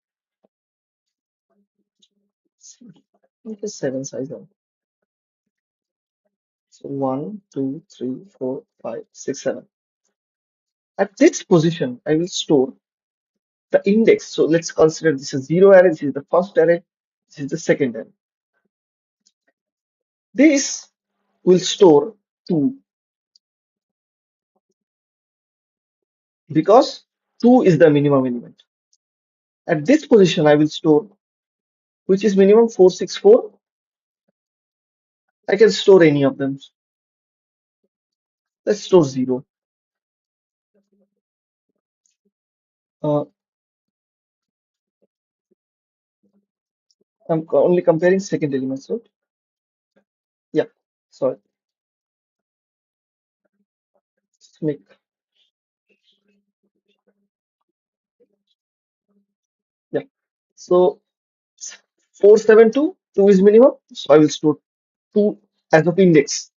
Make a 7 size one. So 1, 2, 3, 4, 5, 6, 7. At this position, I will store the index. So let's consider this is zero array, this is the first array, this is the second array. This will store 2 because 2 is the minimum element. At this position, I will store which is minimum 464. I can store any of them. Let's store 0. Uh, I'm only comparing second elements, right? Yeah, sorry. Just make, yeah. So 472, 2 is minimum. So I will store 2 as of index.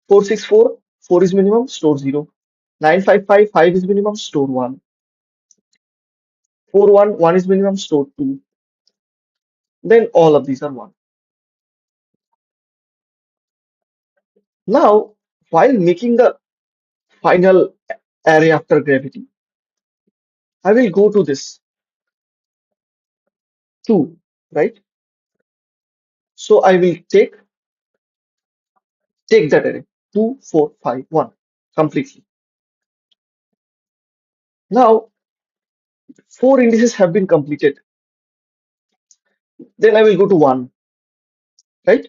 464, 4 is minimum, store 0. 955, 5 is minimum, store 1. 41, 1 is minimum, store 2. Then all of these are 1. Now, while making the final array after gravity, I will go to this 2, right? So I will take that array 2, 4, 5, 1 completely. Now, 4 indices have been completed. Then I will go to 1, right?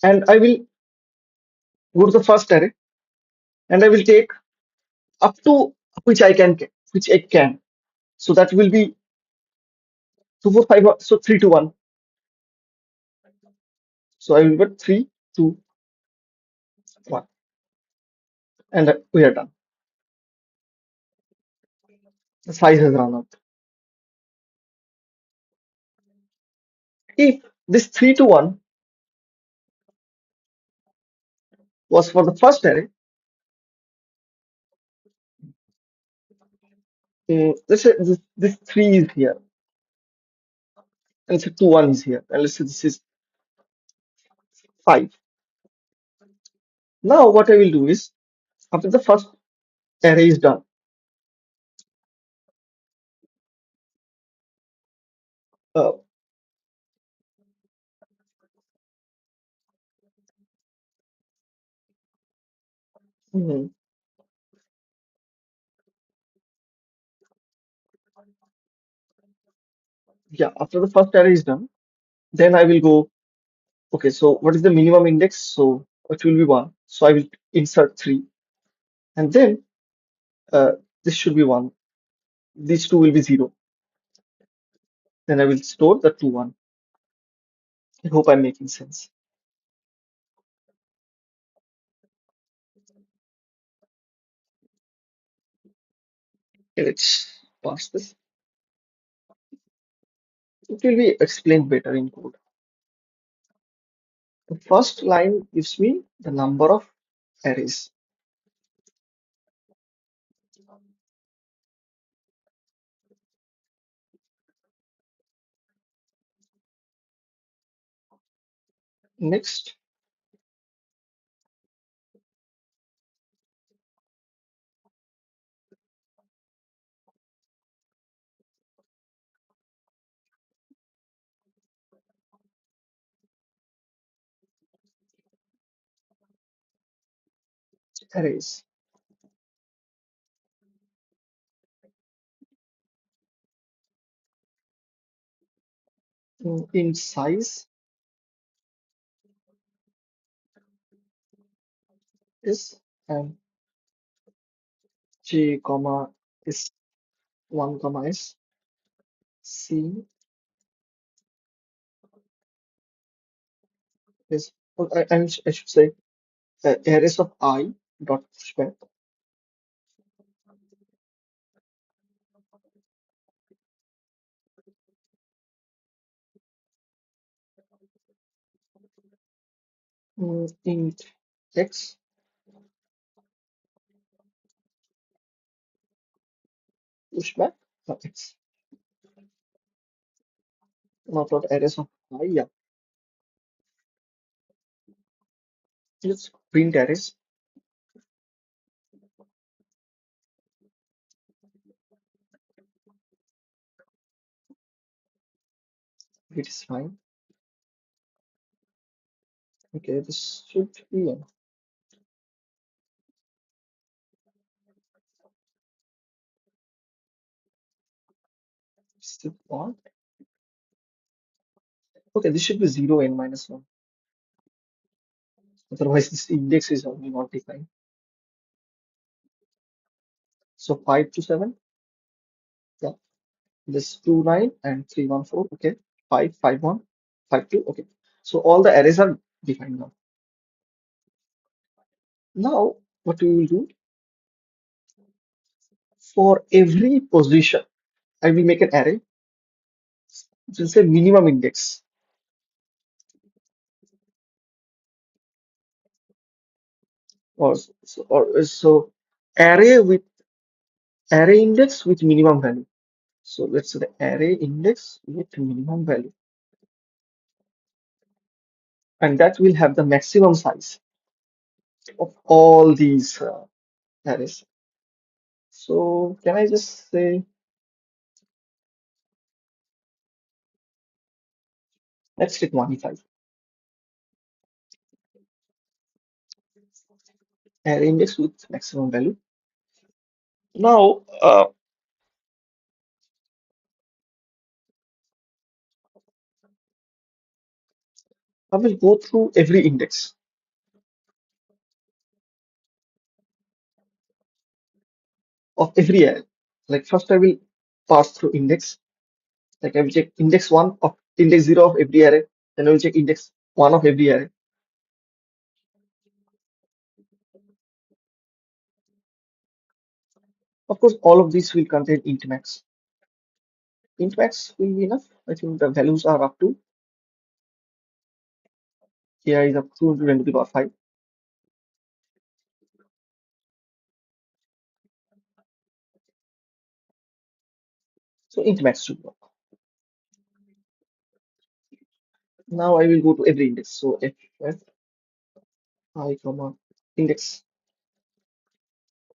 And I will go to the first array and I will take up to which I can. So that will be 2, 4, 5, so 3 to 1. So I will put 3, 2, 1, and we are done. The size has run out. If this 3 to 1 was for the first array, let's say this 3 is here, and let's say 2, 1 is here, and let's say this is 5. Now what I will do is, after the first array is done, uh, hmm, yeah, after the first array is done, then I will go, okay, so what is the minimum index? So it will be 1. So I will insert 3, and then uh, this should be 1. These two will be 0. Then I will store the 2, 1. I hope I'm making sense. Okay, let's pass this. It will be explained better in code. The first line gives me the number of arrays. Next, arrays. In size is and j comma is 1 comma is c is, or I should say arrays of I dot pushback int x pushback x, not arrays of I. Yeah, let's print arrays. It is fine. Okay, this should be still on. Okay, this should be 0 n minus 1. Otherwise, this index is only not defined. So 5 to 7. Yeah, this 2 9 and 3 1 4. Okay, 5 5 1 5 2. Okay, so all the arrays are defined now. Now, what we will do, for every position, I will make an array. it will say minimum index, or array index with minimum value. So let's say the array index with minimum value, and that will have the maximum size of all these arrays. So can I just say, let's take 1 5 array index with maximum value. Now I will go through every index of every array. Like first I will pass through index. Like I will check index one of index zero of every array. Then I will check index one of every array. Of course, all of these will contain int max. Int max will be enough. I think the values are up to here is up to 10 to the power 5. So int max should work. Now I will go to every index. So f I comma index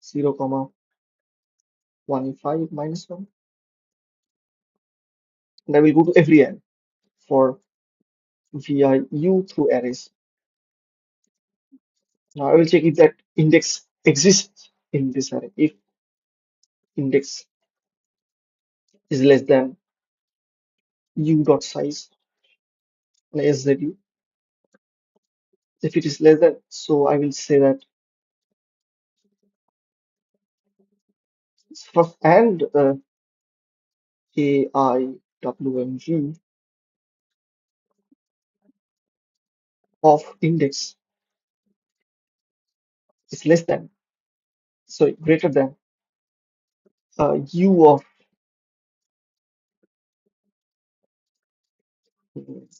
0 comma 1 5 minus 1, and I will go to every array for vi u through arrays. Now I will check if that index exists in this array. If index is less than u dot size SZU, if it is less than, so I will say that first and AIWMG of index is less than, sorry, greater than u of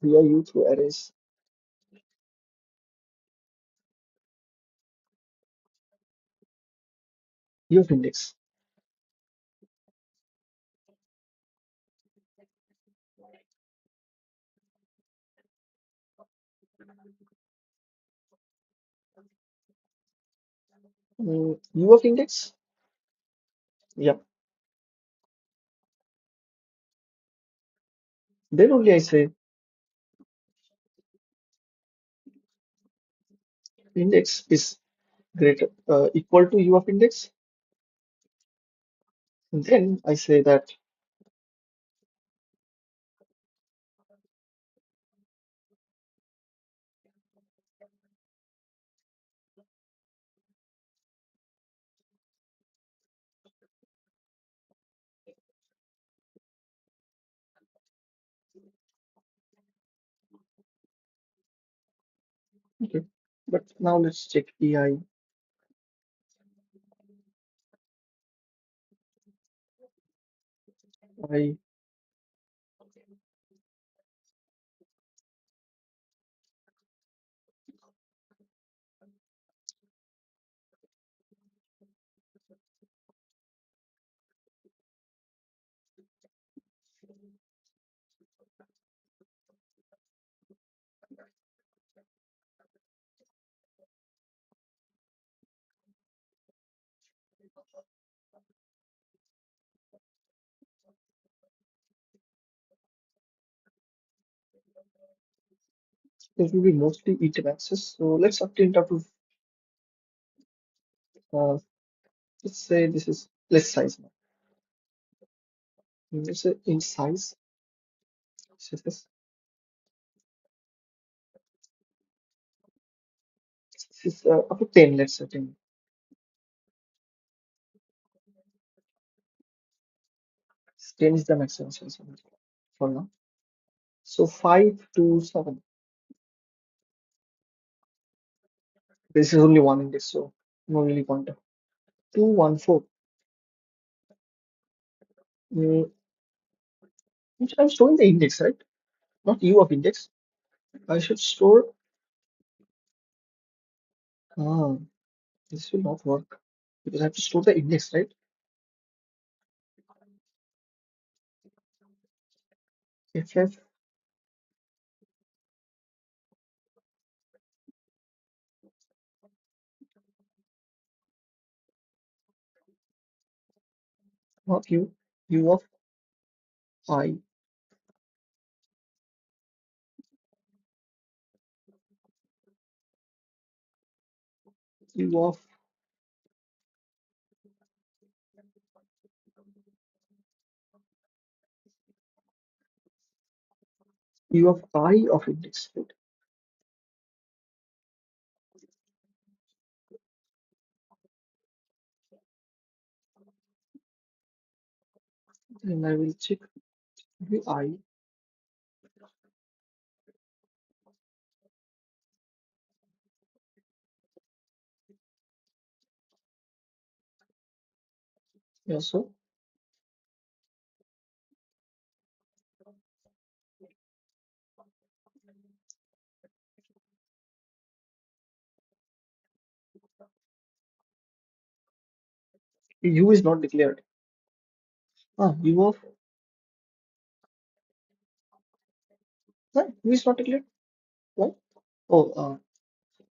vi u through arrays, u of index. U of index, yeah. Then only I say index is greater equal to u of index. And then I say that, okay. But now let's check EI. I It will be mostly int maxes. So let's obtain out of let's say this is less size now. Let's say in size, this is up to 10, let's say 10. 10 is the maximum size for now. So 5 to 7. This is only one index, so no really pointer. 2, 1, 4. I'm storing the index, right? Not u of index. I should store. Ah, this will not work because I have to store the index, right? ff not u of I, u of u of I of index, right? And I will check the I, yeah, so u is not declared. U of u is not declared. Why? Oh,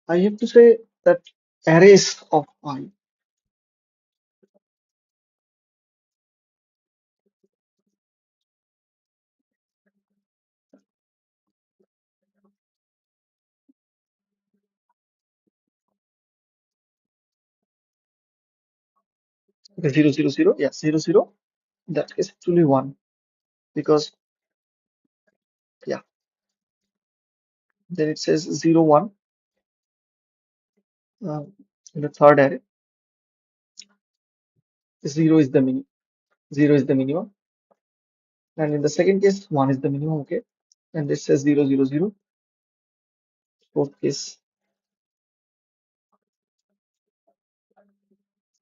I have to say that arrays of I. Okay, 0, 0, 0. Yeah, 0, 0. That is actually 1 because, yeah, then it says 0, 1 in the third array. 0 is the minimum. 0 is the minimum. And in the second case, 1 is the minimum. Okay. And this says 0, 0, 0. Fourth case,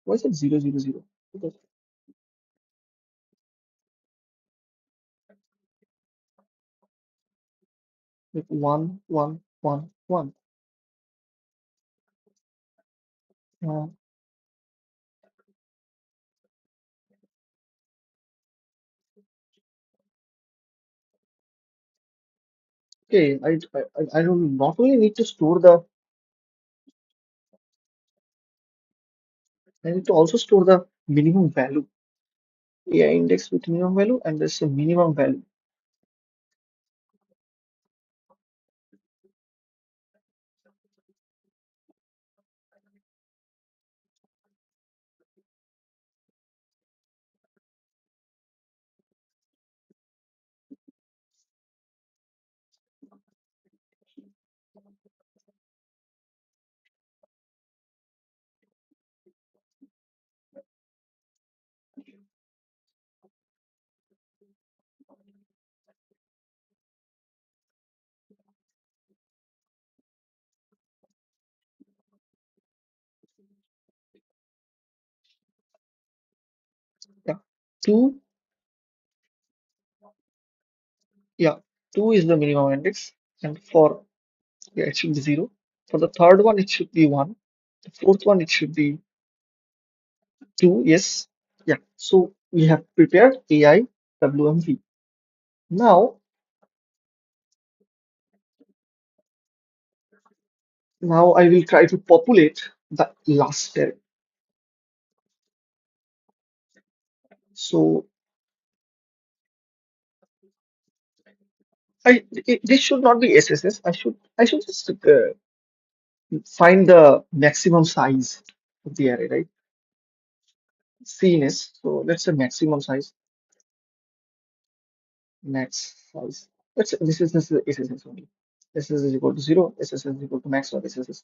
why is it 0, 0, 0? Because with 1, 1, 1, 1. Uh, okay, I don't not only need to store the, I need to also store the minimum value. AI index with minimum value, and there's a minimum value. Yeah, 2, yeah, 2 is the minimum index, and for, yeah, it should be 0. For the third one, it should be 1. The fourth one, it should be 2. Yes. Yeah. So we have prepared AI WMV. Now, now I will try to populate the last array. So this should not be SSS. I should just find the maximum size of the array, right? CNS. So let's say maximum size, max size. This is SSS only. SSS is equal to 0. SSS is equal to max of SSS.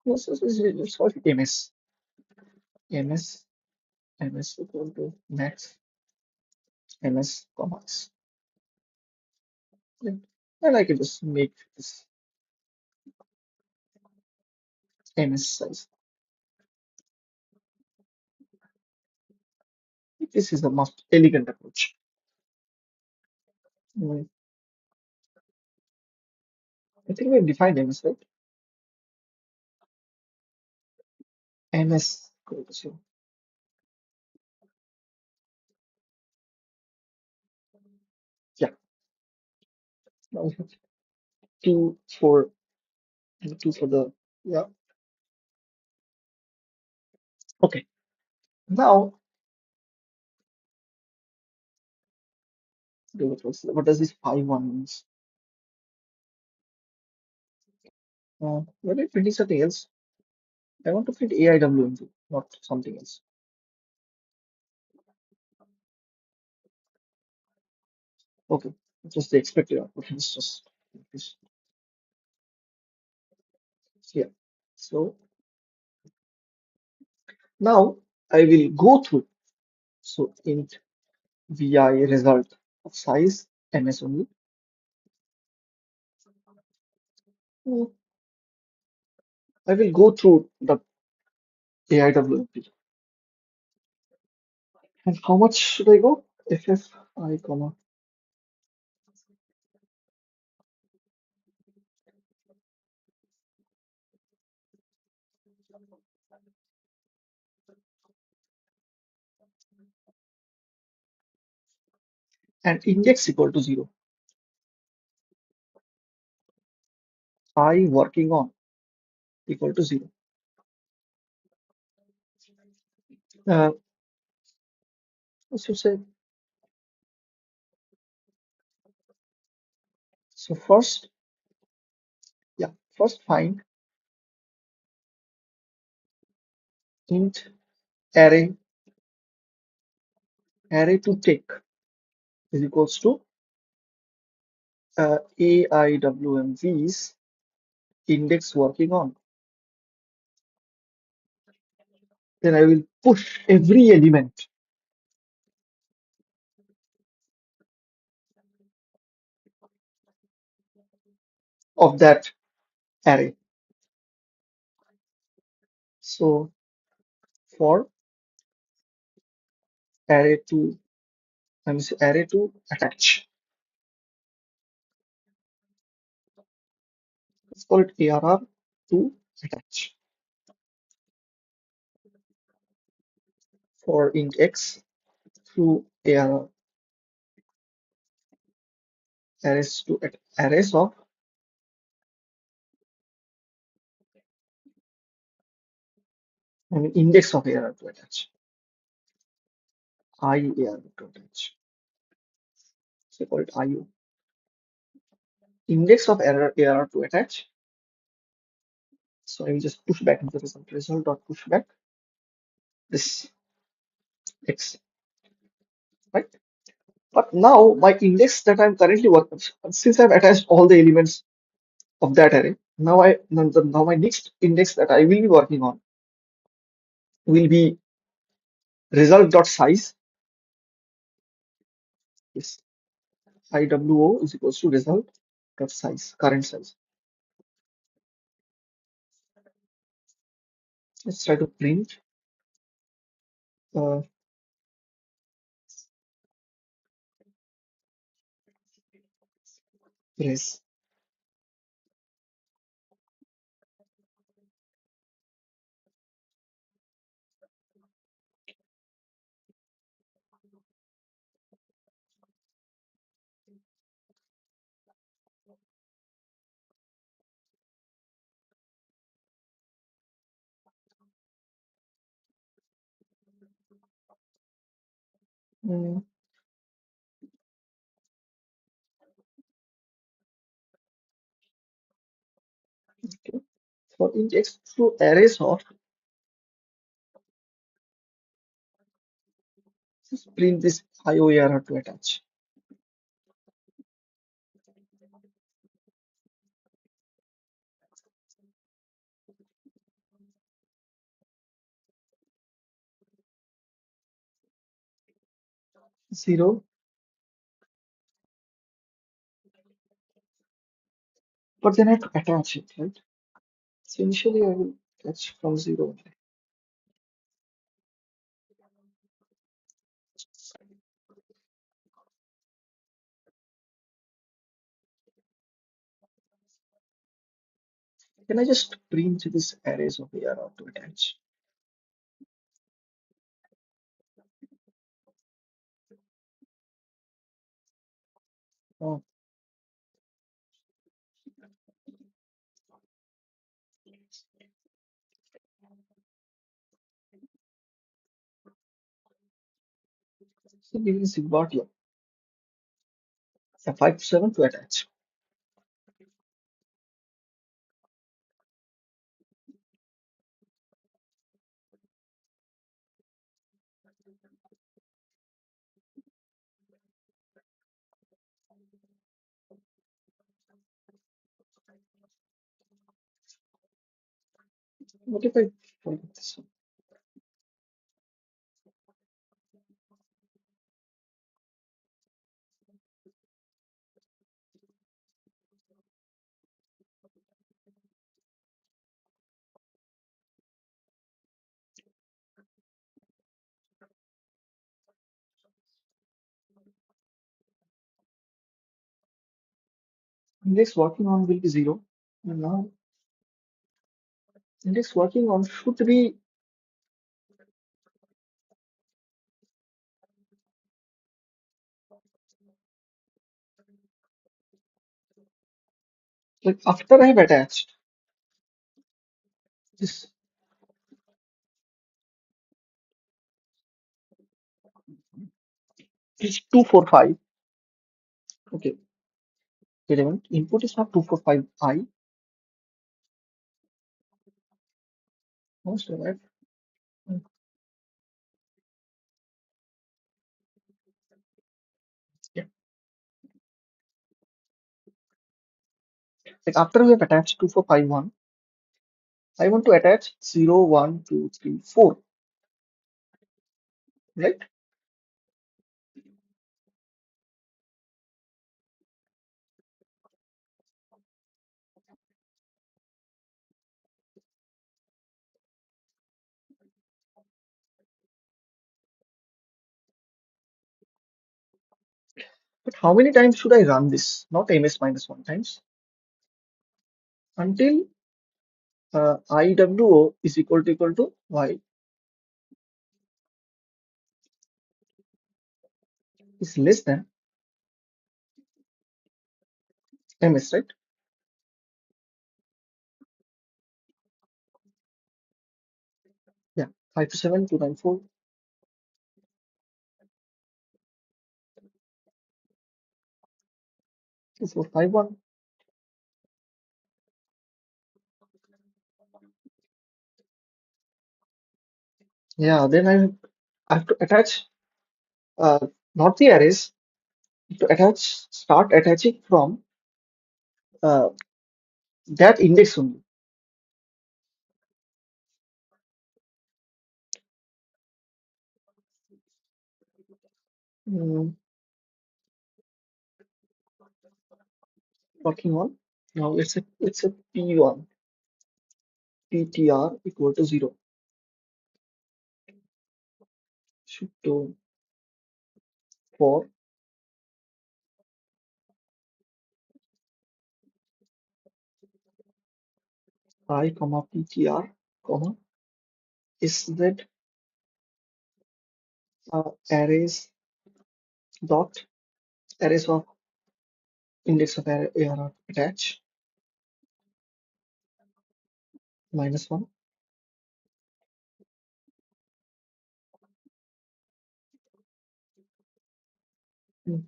Yes, let's call it MS. MS. MS equal to max MS comma S. Yeah. And I can just make this MS size. This is the most elegant approach. Mm, I think we've defined MS, right? MS equals to, yeah, now we have two for two for the, yeah. Okay, now what does this phi one means? When I'm printing something else, I want to print AIWMV, not something else. Okay, just the expected output is just this here. So now I will go through. So int vi result of size ms only. Hmm, I will go through the AIWMP. And how much should I go? FFI comma and index equal to 0. I working on equal to 0. Uh, I should say, so first, yeah, first find int array to take is equals to AIWMV's index working on. Then I will push every element of that array. So for array to, array to attach. Let's call it ARR to attach. For int x through ARR arrays to arrays of index of ARR to attach. I ARR to attach. So call it IO. Index of ARR to attach. So I will just push back into the result dot push back this x, right? But now my index that I'm currently working, since I've attached all the elements of that array, now my next index that I will be working on will be result dot size. Yes, IWO is equals to result dot size, current size. Let's try to print uh, res. Mm, okay. For index to arrays of, just print this IOAR to attach. Zero, but then I have to attach it, right? So initially I will attach from 0. Can I just print this arrays of ARR to attach? Oh, so giving Sigma here, a 5 to 7 to attach. What if I forget this one? Index working on will be 0. And now index working on should be like after I have attached this is 245. Okay, wait a minute. Input is not 245i. Most of that. Yeah. Like after we have attached 2451, I want to attach 0, 1, 2, 3, 4. Right? But how many times should I run this? Not ms minus 1 times until iwo is equal to y is less than ms, right? Yeah, 5 to 7, 2, 9, 4, 2, 4, 5, 1. Yeah, then I have to attach not the arrays, to attach, start attaching from uh, that index only. Mm, working on now it's a p1 ptr equal to 0 should do for I comma ptr comma is that arrays dot arrays of index of array attach -1. Mm,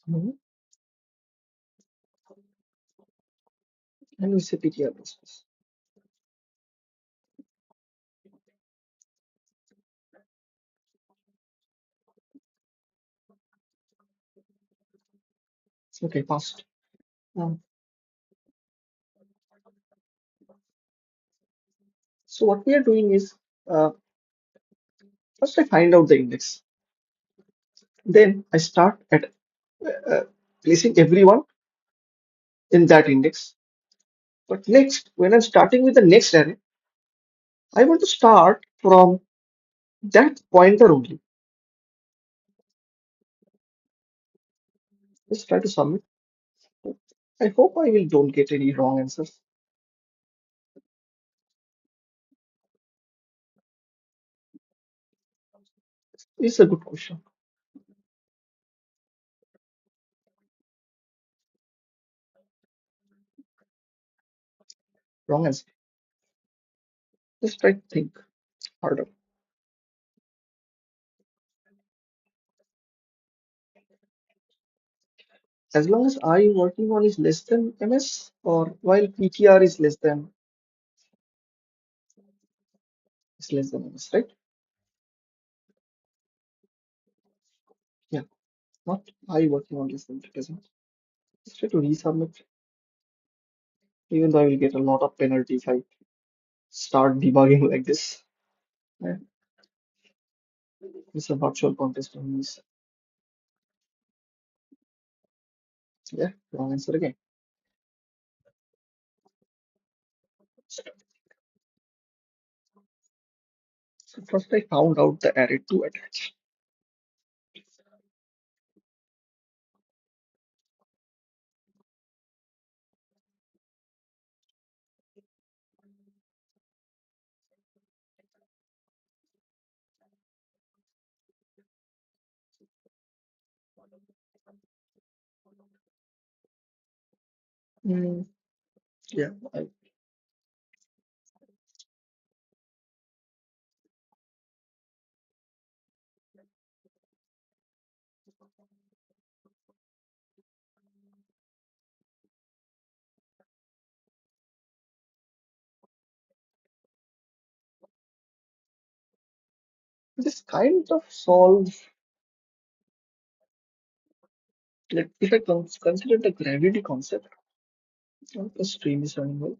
mm, and we say ptr process. Okay, passed. Um, so what we are doing is first I find out the index, then I start at uh, placing everyone in that index. But next, when I'm starting with the next array, I want to start from That pointer only. Just try to submit. I hope I will don't get any wrong answers. It's a good question. Wrong answer. Just try to think harder. As long as I working on is less than ms, or while ptr is less than ms, right? Yeah, not I working on less than it doesn't. Just try to resubmit, even though I will get a lot of penalty if I start debugging like this. Yeah, it's a virtual contest on this. Yeah, wrong answer again. So first I found out the array to attach. Mm, yeah, this kind of solves, like if I consider the gravity concept, the stream is running well.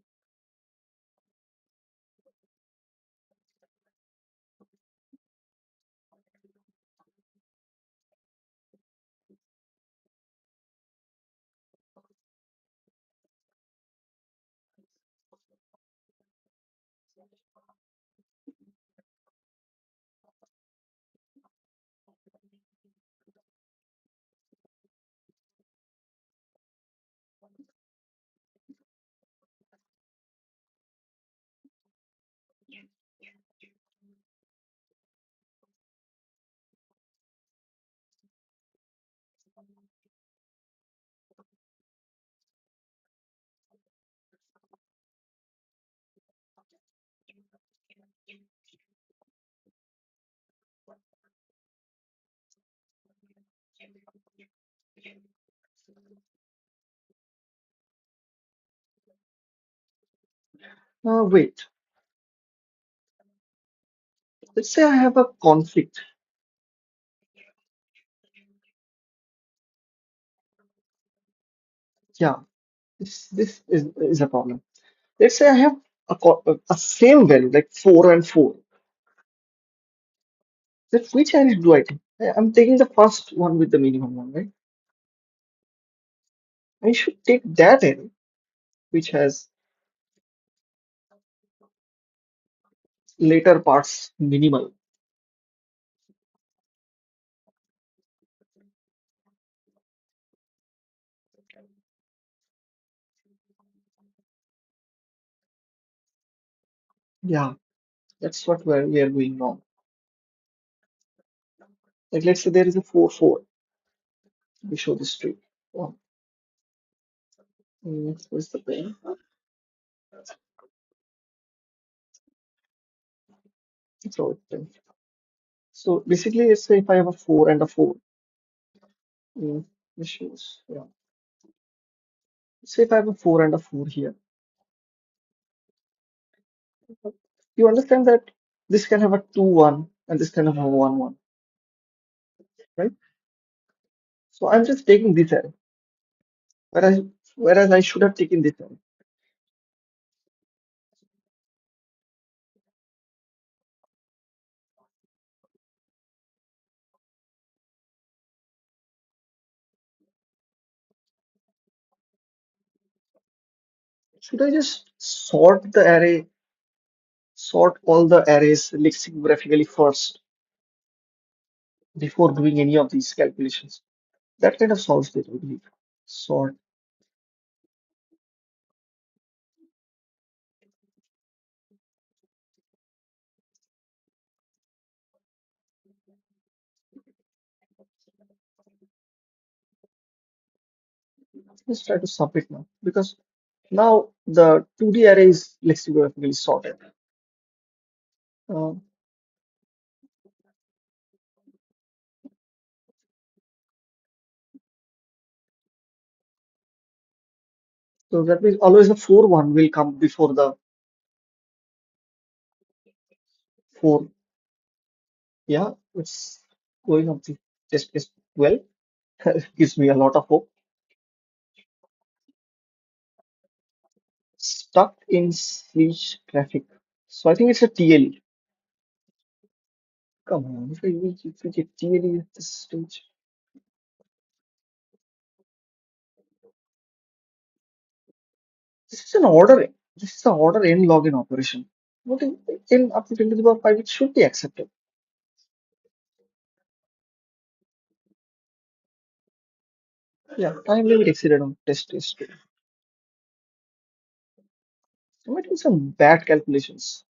Wait, let's say I have a conflict. Yeah, this is a problem. Let's say I have a same value like 4 and 4. Then which array do I take? I'm taking the first one with the minimum one, right? I should take that array which has later parts minimal. Yeah, that's what where we are going wrong. Like let's say there is a 4 4. We show this tree. Oh, where's the pen? So, so basically, let's say if I have a 4 and a 4, issues. Yeah. Say if I have a 4 and a 4 here, you understand that this can have a 2 1 and this can have a 1 1, right? So I'm just taking this array, whereas I should have taken this array. Should I just sort all the arrays lexicographically first? before doing any of these calculations. That kind of solves it, I believe. Sort. Let's try to submit now because now the 2D array is lexicographically sorted. Uh, so that means always the 4 1 will come before the 4. Yeah, it's going on the test case well. Gives me a lot of hope. Stuck in speech traffic. So I think it's a TLE. Come on, if we get TLE at this stage. This is an order. This is an order n log n operation. What is n up to 10 to the power 5? It should be accepted. Yeah, time limit exceeded on test case 2. I'm making some bad calculations.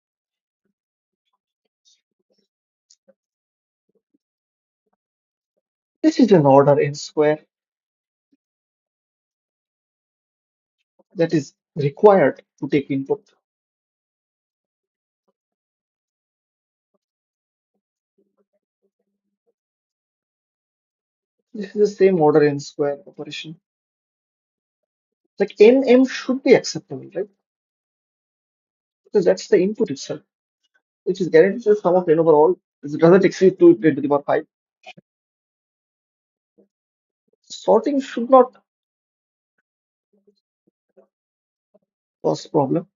This is an order n square that is required to take input. This is the same order n square operation. Like nm should be acceptable, right? Because that's the input itself, which is guaranteed the sum of n over all. It doesn't exceed 2 10 to the power 5. Sorting should not cause problem.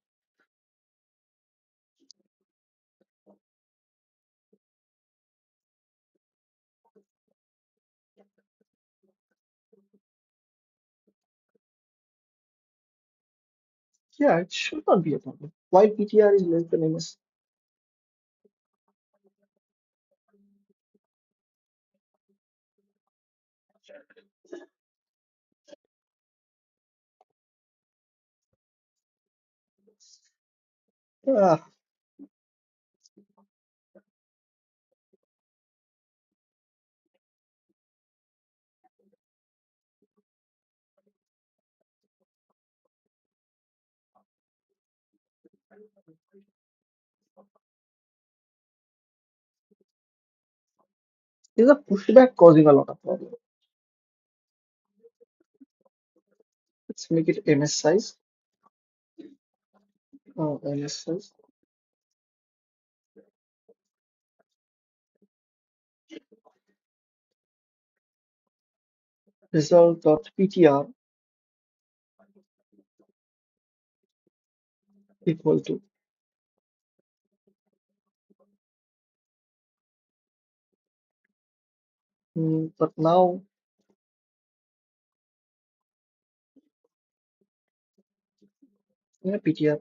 Yeah, it should not be a problem. While PTR is less than MS. Ah, is a pushback causing a lot of problem. Let's make it MS size. MS size. Result.ptr equal to but now yeah, PTR.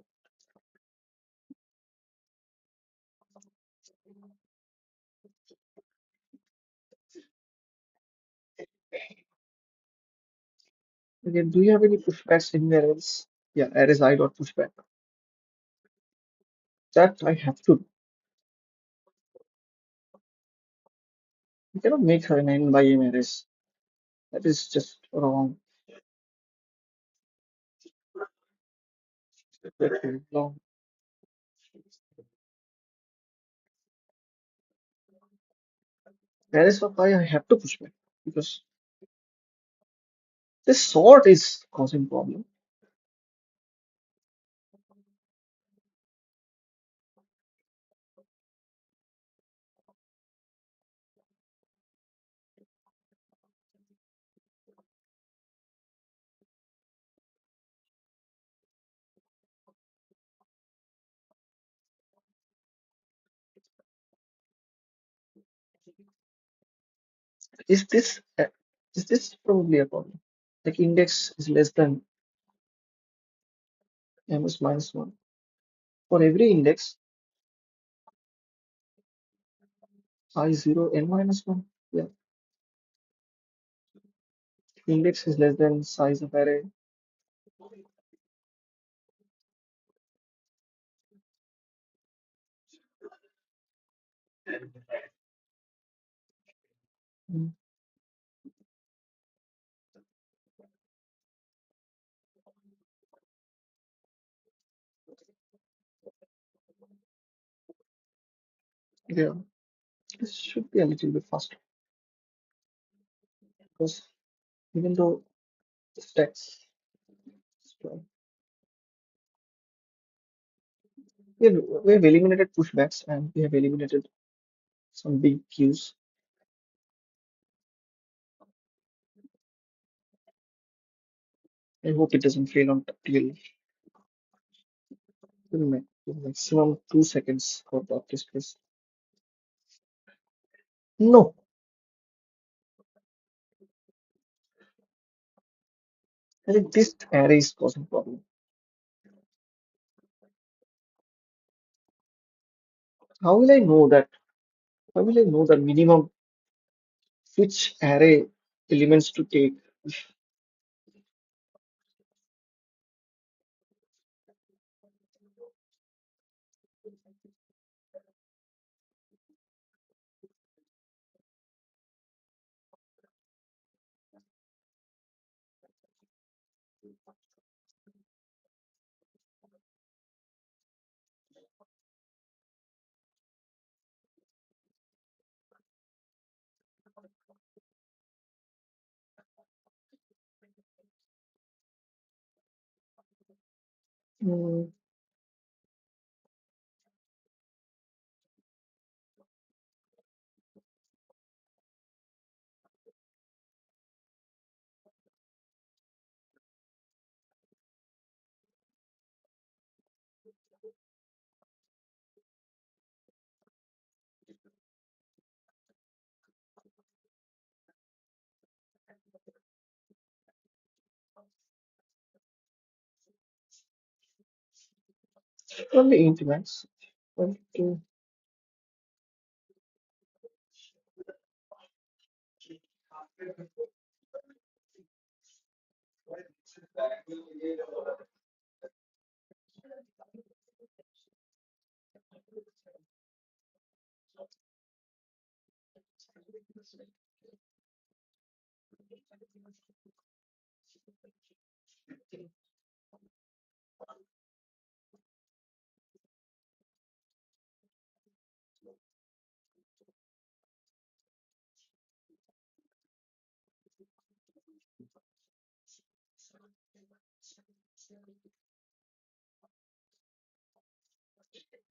Again, do you have any pushbacks anywhere else? Yeah, arrays I dot pushback. That I have to. You cannot make an n by m arrays. That is just wrong. Very long. Arrays of I have to push back because this sort is causing problem. Is this is this probably a problem? Like index is less than ms minus 1. For every index, I0 n minus 1. Yeah, Index is less than size of array. Mm, yeah, this should be a little bit faster because even though the stacks, we have eliminated pushbacks and we have eliminated some big queues. I hope it doesn't fail on till maximum 2 seconds for the test case. No, I think this array is causing problem. How will I know that? How will I know the minimum which array elements to take? Hmm, only int max. Okay.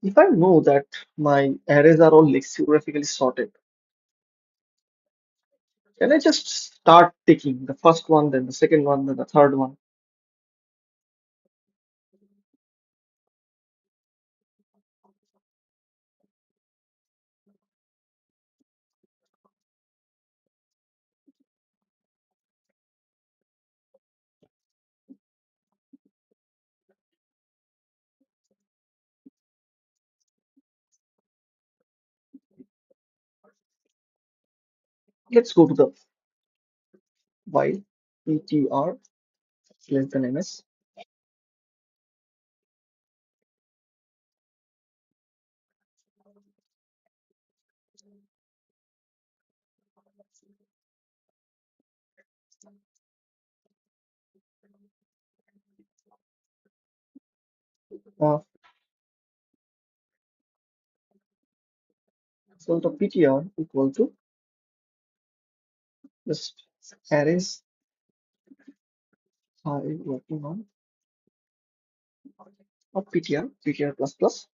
If I know that my arrays are all lexicographically sorted, can I just start taking the first one, then the second one, then the third one? Let's go to the while ptr less than ms. Uh, so the ptr equal to just arrays I working on of ptr plus plus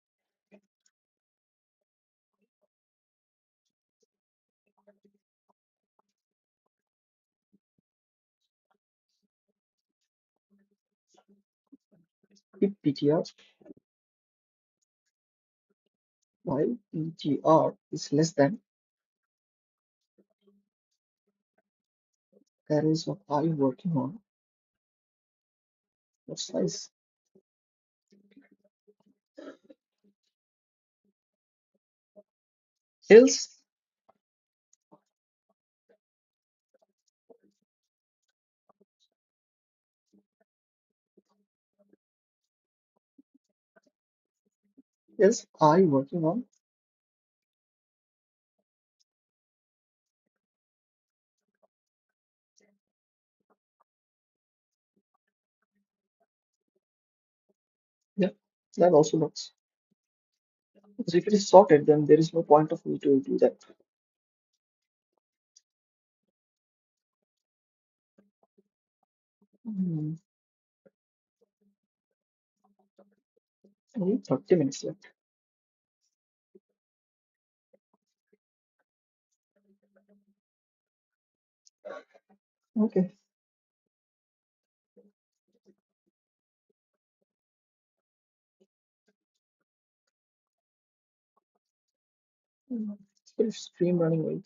if ptr while ptr is less than arrays of I working on what size. Else, Yes, I working on. Yeah, that also works. Because if it is sorted, then there is no point of me to do that. Hmm, only 30 minutes left. Okay. Hmm, finish stream running away.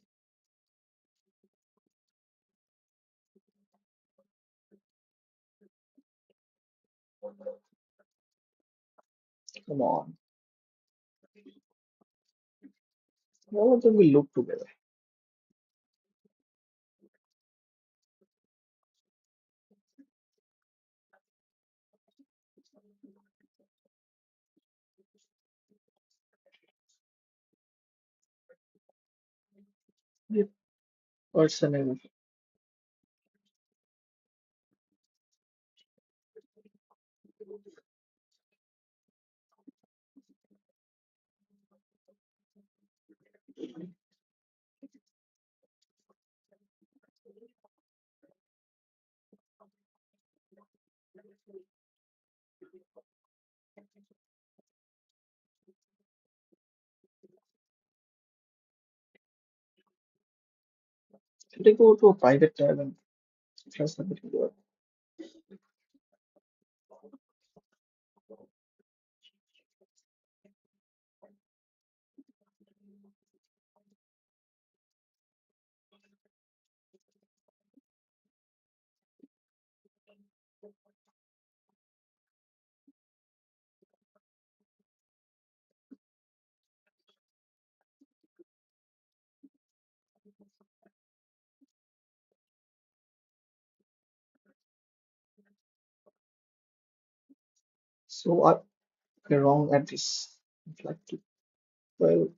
Come on. All of them will loop together. Yep. Person and should I go to a private tab and try submitting the work? So I okay, wrong address. I'd like to. Well,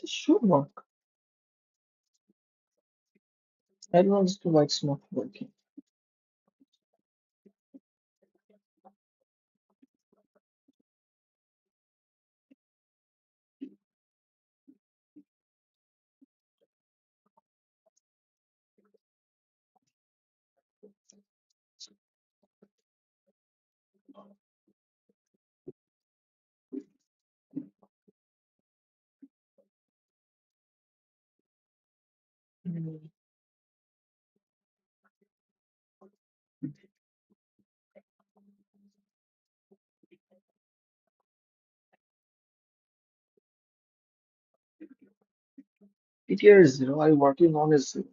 this should work. I don't understand why it's not working. Hmm. PTR is zero. I'm working on is zero.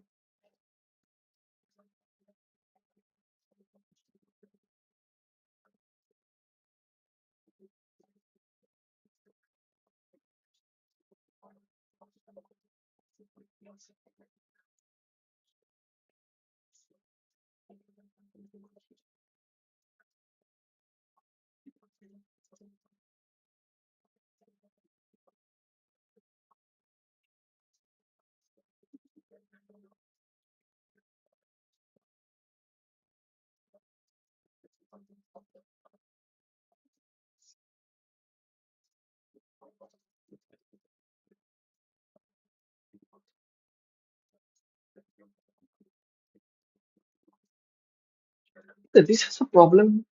This is a problem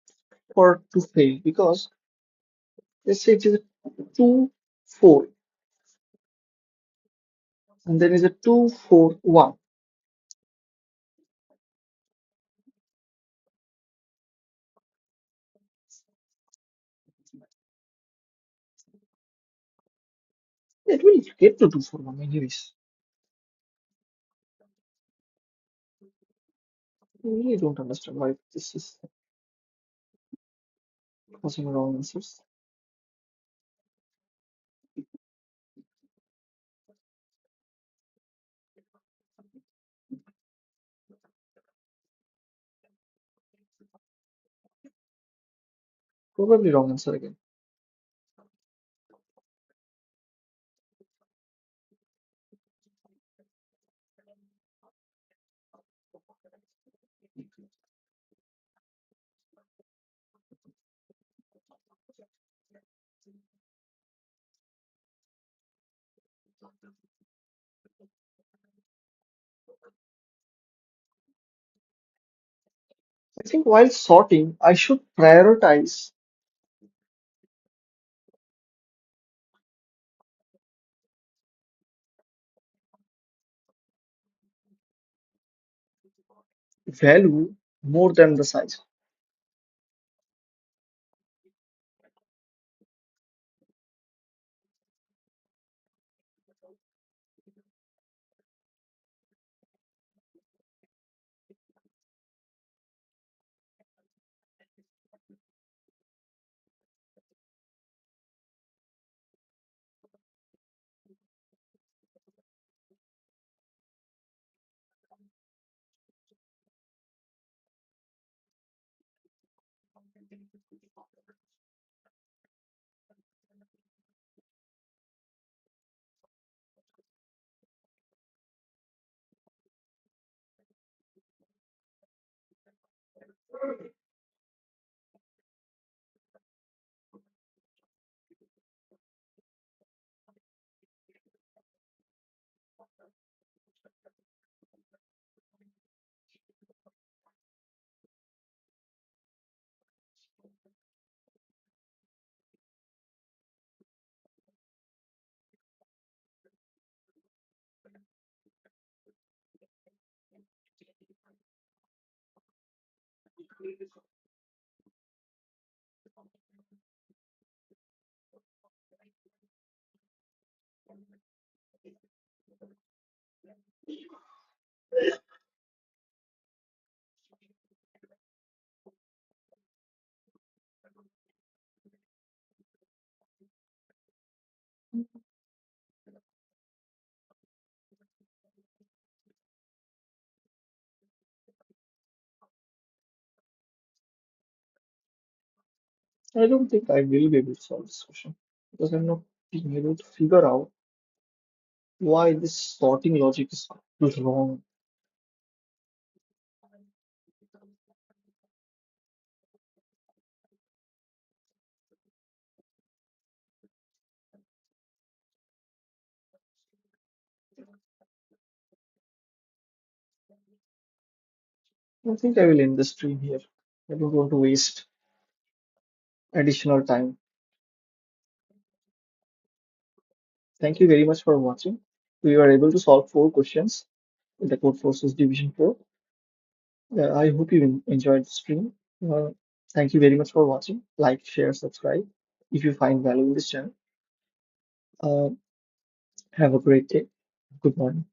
for to fail because let's say it is a 2, 4, and there is a 2, 4, 1. It will get to 2 for 1 anyways. I really don't understand why this is causing wrong answers. Probably wrong answer again. I think while sorting, I should prioritize value more than the size. I don't think I will be able to solve this question because I'm not being able to figure out why this sorting logic is wrong. I think I will end the stream here. I don't want to waste additional time. Thank you very much for watching. We were able to solve 4 questions in the Code Forces Division 4. I hope you enjoyed the stream. Uh, Thank you very much for watching. Like, share, subscribe if you find value in this channel. Uh, have a great day. Good morning.